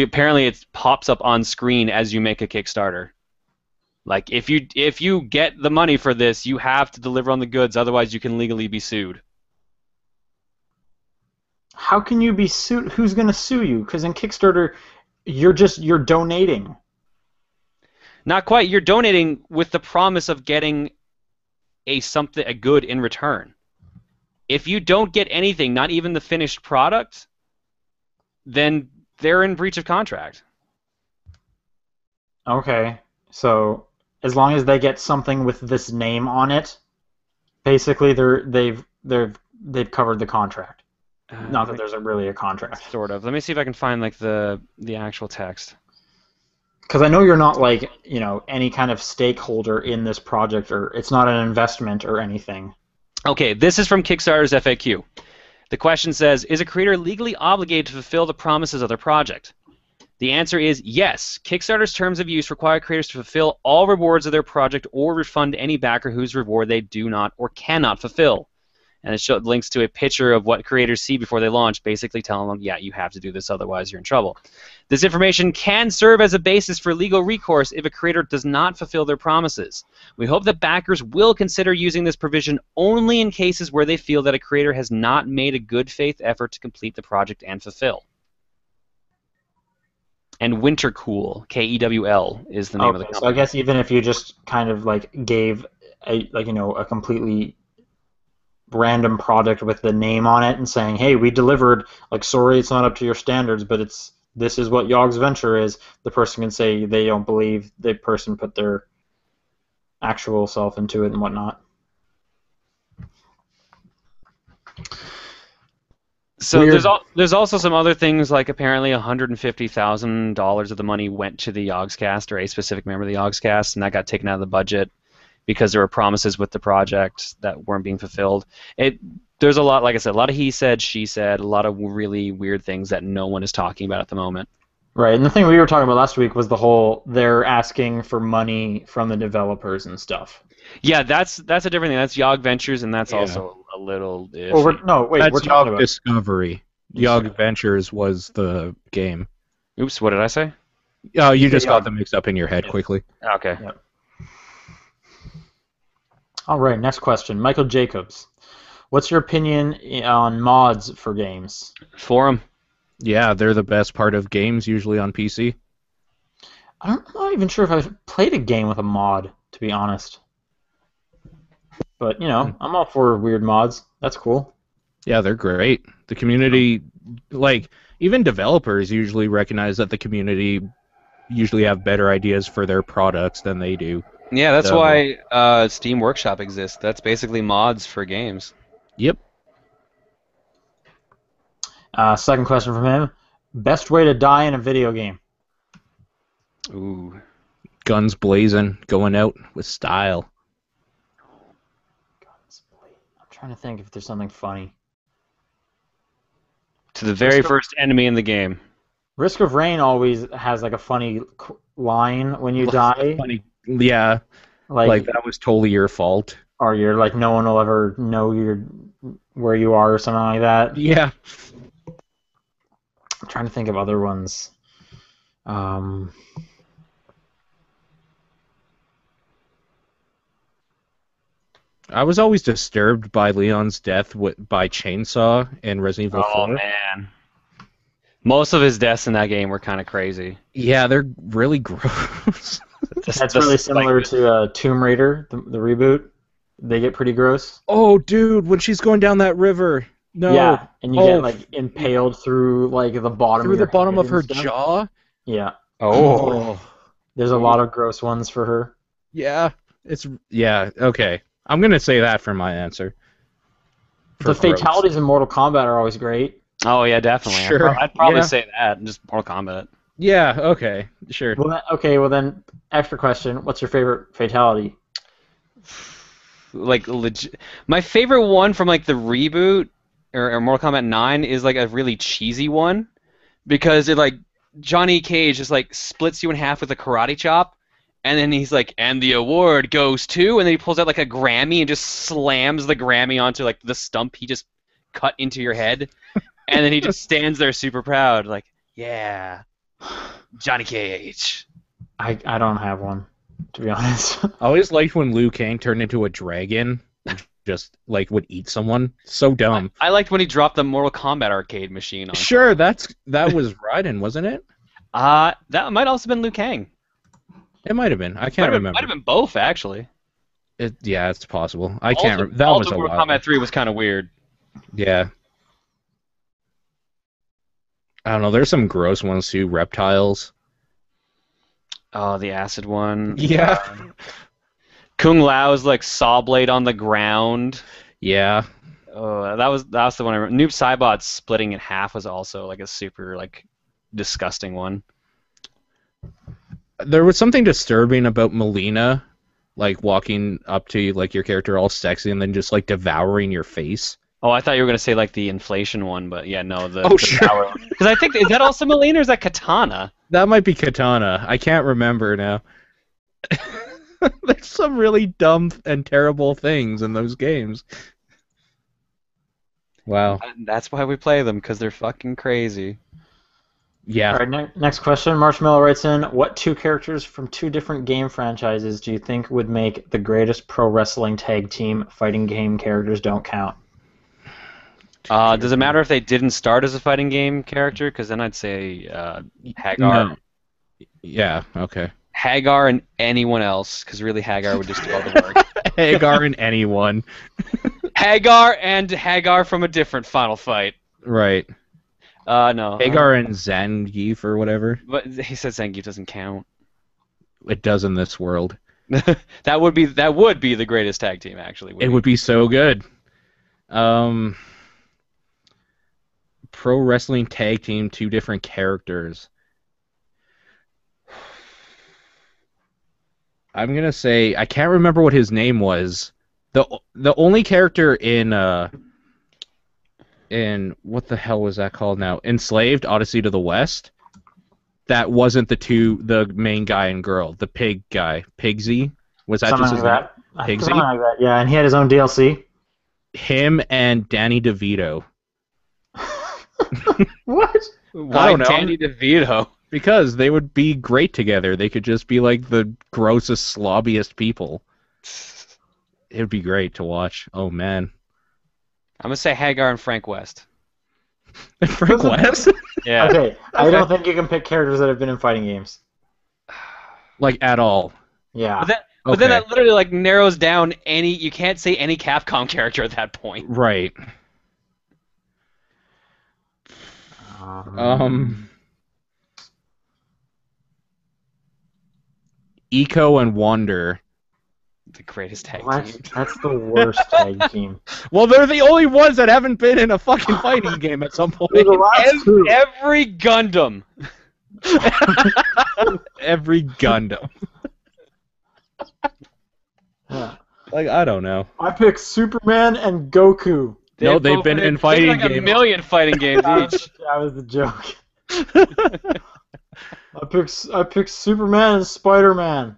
apparently it pops up on screen as you make a Kickstarter. Like, if you get the money for this, you have to deliver on the goods, otherwise you can legally be sued. How can you be sued? Who's going to sue you? Because in Kickstarter, you're donating. Not quite. You're donating with the promise of getting a good in return. If you don't get anything, not even the finished product, then they're in breach of contract. Okay. So as long as they get something with this name on it, basically they've covered the contract. Not that there's really a contract. Sort of. Let me see if I can find like the actual text. Because I know you're not like, any kind of stakeholder in this project, or it's not an investment or anything. Okay, this is from Kickstarter's FAQ. The question says, is a creator legally obligated to fulfill the promises of their project? The answer is yes. Kickstarter's terms of use require creators to fulfill all rewards of their project or refund any backer whose reward they do not or cannot fulfill. And it links to a picture of what creators see before they launch, basically telling them, yeah, you have to do this, otherwise you're in trouble. This information can serve as a basis for legal recourse if a creator does not fulfill their promises. We hope that backers will consider using this provision only in cases where they feel that a creator has not made a good faith effort to complete the project and fulfill. And Wintercool, Kewl, is the name of the company. So I guess even if you just kind of like gave a completely random product with the name on it and saying, hey, we delivered, like, sorry it's not up to your standards, but this is what Yogg's Venture is, the person can say they don't believe the person put their actual self into it and whatnot. So there's also some other things, like apparently $150,000 of the money went to the Yogscast, or a specific member of the Yogscast, and that got taken out of the budget because there were promises with the project that weren't being fulfilled. There's a lot, like I said, a lot of he said, she said, a lot of really weird things that no one is talking about at the moment. Right, and the thing we were talking about last week was the whole they're asking for money from the developers and stuff. Yeah, that's a different thing. That's Yogg Ventures, and that's also a little iffy. Well, we're talking about Discovery. Yogg Ventures was the game. Oops, what did I say? Oh, you just got them mixed up in your head quickly. Okay. Yep. All right, next question. Michael Jacobs. What's your opinion on mods for games? Forum. Yeah, they're the best part of games, usually on PC. I'm not even sure if I've played a game with a mod, to be honest. But, I'm all for weird mods. That's cool. Yeah, they're great. The community, like, even developers usually recognize that the community usually have better ideas for their products than they do. Yeah, that's why Steam Workshop exists. That's basically mods for games. Yep. Second question from him. Best way to die in a video game? Ooh. Guns blazing, going out with style. I'm trying to think if there's something funny. To the very first enemy in the game. Risk of Rain always has like a funny line when you die. Funny. Yeah, like that was totally your fault. Or you're like, no one will ever know where you are or something like that. Yeah. I'm trying to think of other ones. I was always disturbed by Leon's death by chainsaw in Resident Evil 4. Oh, man. Most of his deaths in that game were kind of crazy. Yeah, they're really gross. That's really similar to Tomb Raider, the reboot. They get pretty gross. Oh, dude, when she's going down that river. No. Yeah, and you get like impaled through like the bottom. Through the bottom of her stuff. jaw. Yeah. Oh. There's a lot of gross ones for her. Yeah. Okay. I'm gonna say that for my answer. The fatalities in Mortal Kombat are always great. Oh yeah, definitely. Sure. I'd probably say that, just Mortal Kombat. Yeah. Okay. Sure. Well then, extra question. What's your favorite fatality? Like my favorite one from like the reboot or Mortal Kombat 9 is like a really cheesy one, because it like Johnny Cage just like splits you in half with a karate chop, and then he's like, and the award goes to, and then he pulls out like a Grammy and just slams the Grammy onto like the stump he just cut into your head, and then he just stands there super proud, like, yeah, Johnny Cage. I don't have one, to be honest. I always liked when Liu Kang turned into a dragon and just like would eat someone. So dumb. I liked when he dropped the Mortal Kombat arcade machine on. Sure, that was Raiden, wasn't it? That might also been Liu Kang. It might have been. I can't remember. Might have been both, actually. Yeah, it's possible. I can't remember. That was a Mortal Kombat 3 was kind of weird. Yeah. I don't know. There's some gross ones too. Reptiles. Oh, the acid one. Yeah. Kung Lao's like saw blade on the ground. Yeah. Oh, that was the one I remember. Noob Saibot's splitting in half was also like a super like disgusting one. There was something disturbing about Melina, like walking up to like your character all sexy and then just like devouring your face. Oh, I thought you were gonna say like the inflation one, but yeah, no, the Oh, sure. because I think is that also Milene or is that Katana? That might be Katana. I can't remember now. There's some really dumb and terrible things in those games. Wow. That's why we play them because they're fucking crazy. Yeah. All right, next question. Marshmallow writes in, what two characters from two different game franchises do you think would make the greatest pro wrestling tag team? Fighting game characters don't count. Does it matter if they didn't start as a fighting game character? Because then I'd say Hagar. No. Yeah, okay. Hagar and anyone else, because really Hagar would just do all the work. Hagar and anyone. Hagar and Hagar from a different Final Fight. Right. No. Hagar and Zangief or whatever. But he said Zangief doesn't count. It does in this world. That would be the greatest tag team, actually. It would be so good. Pro wrestling tag team, two different characters. I'm gonna say I can't remember what his name was. The only character in what the hell was that called now? Enslaved, Odyssey to the West. That wasn't the main guy and girl. The pig guy, Pigsy. Was that Something just his like name? that. Pigsy? Something like that. Yeah, and he had his own DLC. Him and Danny DeVito. What? Why I don't know. Danny DeVito? Because they would be great together. They could just be like the grossest, slobbiest people. It would be great to watch. Oh, man. I'm gonna say Hagar and Frank West. Frank West? Yeah. Okay, I don't think you can pick characters that have been in fighting games. Like, at all. Yeah. But then Okay. that literally like narrows down any. You can't say any Capcom character at that point. Right. Eco and Wander. The greatest tag What? team. That's the worst tag team. Well, they're the only ones that haven't been in a fucking fighting game at some point. They're the last two. Every Gundam. Every Gundam. Yeah. Like, I don't know. I picked Superman and Goku. No, they've both been in fighting like games. a million fighting games each. That was the joke. I picked Superman and Spider-Man.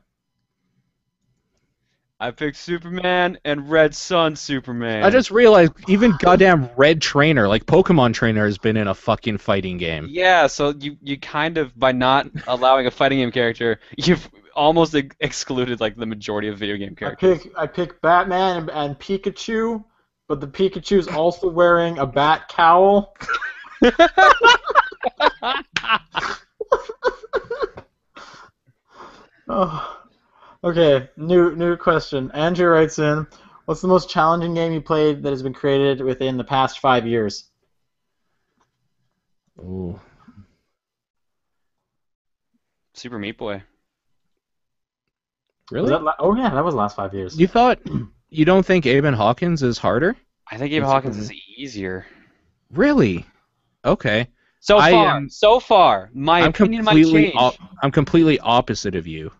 I picked Superman and Red Sun Superman. I just realized even goddamn Red Trainer, like Pokemon Trainer, has been in a fucking fighting game. Yeah, so you kind of, by not allowing a fighting game character, you've almost excluded like the majority of video game characters. I pick Batman and Pikachu, but the Pikachu's also wearing a bat cowl. Oh. Okay, new question. Andrew writes in, what's the most challenging game you played that has been created within the past 5 years? Ooh. Super Meat Boy. Really? Oh yeah, that was the last 5 years. You don't think Aben Hawkins is harder? I think Abe Hawkins is easier. Really? Okay. So I far, my opinion might change. I'm completely opposite of you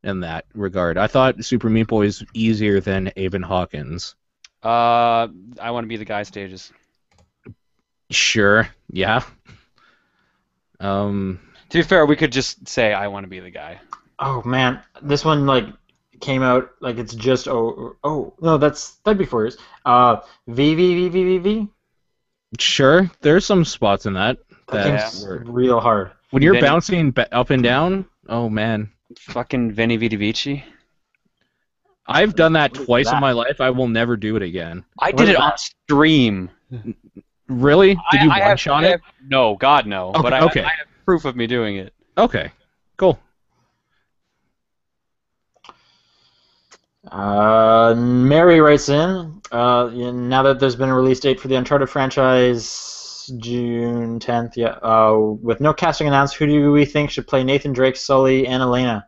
in that regard. I thought Super Meat Boy is easier than Aben Hawkins. I want to be the guy stages. Sure. Yeah. To be fair, we could just say I want to be the guy. Oh man, this one like came out like it's just no, that'd be 4 years. V. Sure. There's some spots in that. That game's real hard. When you're Vinny- bouncing up and down, oh man. Fucking Veni Vidi Vici. I've done that What is twice that? in my life. I will never do it again. I What did is it on that? stream. Really? Did you one-shot it? No, God no. Okay, But I okay. have proof of me doing it. Okay. Cool. Mary writes in, now that there's been a release date for the Uncharted franchise, June 10th, with no casting announced, who do we think should play Nathan Drake, Sully, and Elena?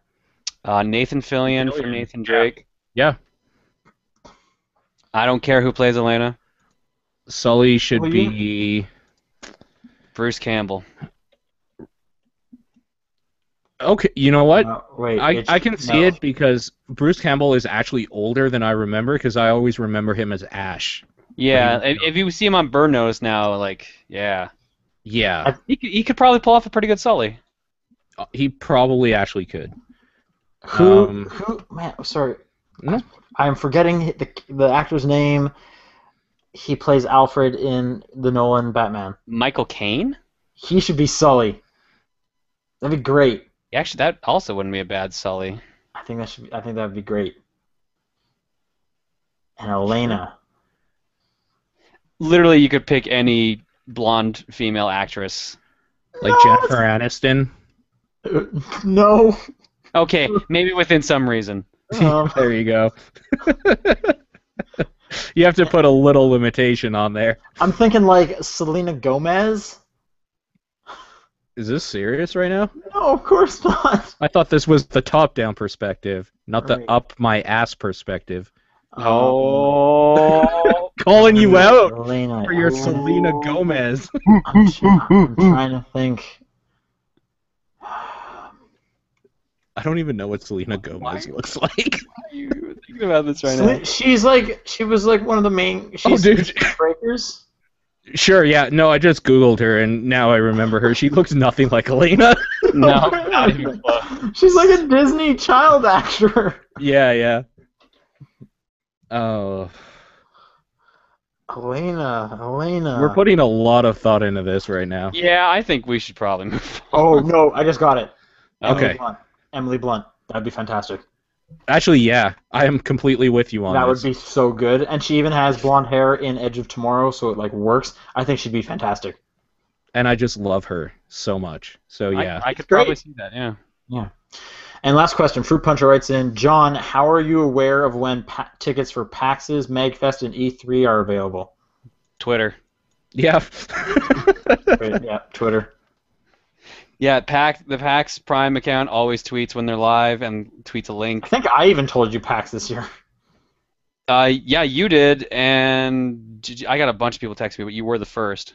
Nathan Fillion for Nathan Drake. Yeah. I don't care who plays Elena. Sully should Will be... Bruce Campbell. Okay, you know what? Wait, I can see it because Bruce Campbell is actually older than I remember because I always remember him as Ash. Yeah, if you see him on Burn Notice now, like, yeah. Yeah, He could probably pull off a pretty good Sully. he probably actually could. Who? Man, sorry, No. I am forgetting the actor's name. He plays Alfred in the Nolan Batman. Michael Caine? He should be Sully. That'd be great. Actually, that also wouldn't be a bad Sully. I think that'd be great. And Elena. Literally, you could pick any blonde female actress. Like No, Jennifer Aniston. No. Okay, maybe within some reason. There you go. You have to put a little limitation on there. I'm thinking like Selena Gomez. Is this serious right now? No, of course not. I thought this was the top-down perspective, not the Right. up-my-ass perspective. Oh. Calling you out Elena. for your Selena Gomez. I'm trying to think. I don't even know what Selena Gomez looks like. Why are you thinking about this right now? She was like one of the main. Oh, dude. Breakers. Sure, yeah. No, I just Googled her, and now I remember her. She looks nothing like Elena. No, not even close. She's like a Disney child actor. Yeah. Oh. Elena. We're putting a lot of thought into this right now. Yeah, I think we should probably move on. Oh no, I just got it. Okay. Emily Blunt. That'd be fantastic. Actually, yeah. I am completely with you on That this. would be so good. And she even has blonde hair in Edge of Tomorrow, so it like works. I think she'd be fantastic. And I just love her so much. So, yeah. I could Great. probably see that, yeah. Yeah. And last question, Fruit Puncher writes in, John, how are you aware of when tickets for PAX's, MagFest, and E3 are available? Twitter. Yeah. Wait, yeah, Twitter. Yeah, the PAX Prime account always tweets when they're live and tweets a I link. think I even told you PAX this year. Yeah, you did, and I got a bunch of people text me, but you were the first.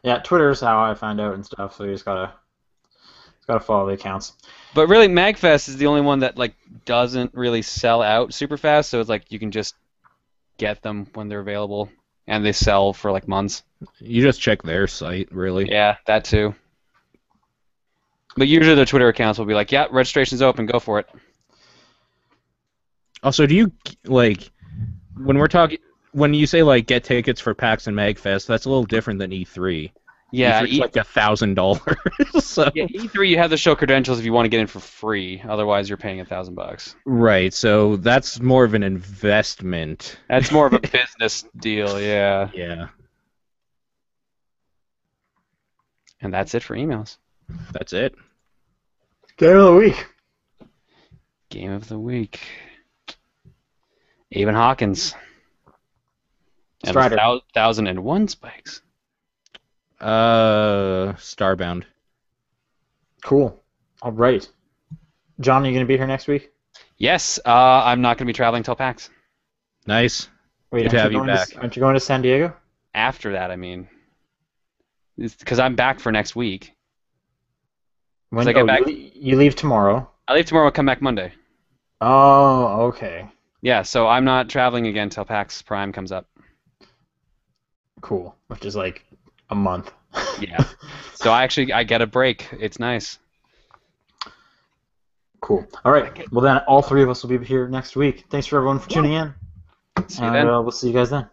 Yeah, Twitter's how I find out and stuff, so you just gotta follow the accounts. But really, MagFest is the only one that like doesn't really sell out super fast, so it's like you can just get them when they're available, and they sell for like months. You just check their site, really. Yeah, that too. But usually their Twitter accounts will be like, yeah, registration's open, go for it. Also, do you, like, when you say, like, get tickets for PAX and MagFest, that's a little different than E3. Yeah, E3's like $1,000. So. Yeah, E3 you have to show credentials if you want to get in for free. Otherwise, you're paying $1,000. Right, so that's more of an investment. That's more of a business deal, yeah. Yeah, And that's it for emails. that's it. Game of the week. Game of the week. Avon Hawkins. And Strider. 1,001 spikes. Starbound. Cool. All right. John, are you going to be here next week? Yes, I'm not going to be traveling till PAX. Nice. Wait, Good to have you back. Aren't you going to San Diego? After that, I mean. Because I'm back for next week. When I get back- you leave tomorrow. I leave tomorrow, come back Monday. Oh, okay. Yeah, so I'm not traveling again till PAX Prime comes up. Cool. Which is like a month. Yeah. So I get a break. It's nice. Cool. All right. Well, then all three of us will be here next week. Thanks for everyone for tuning in. See you And then. we'll see you guys then.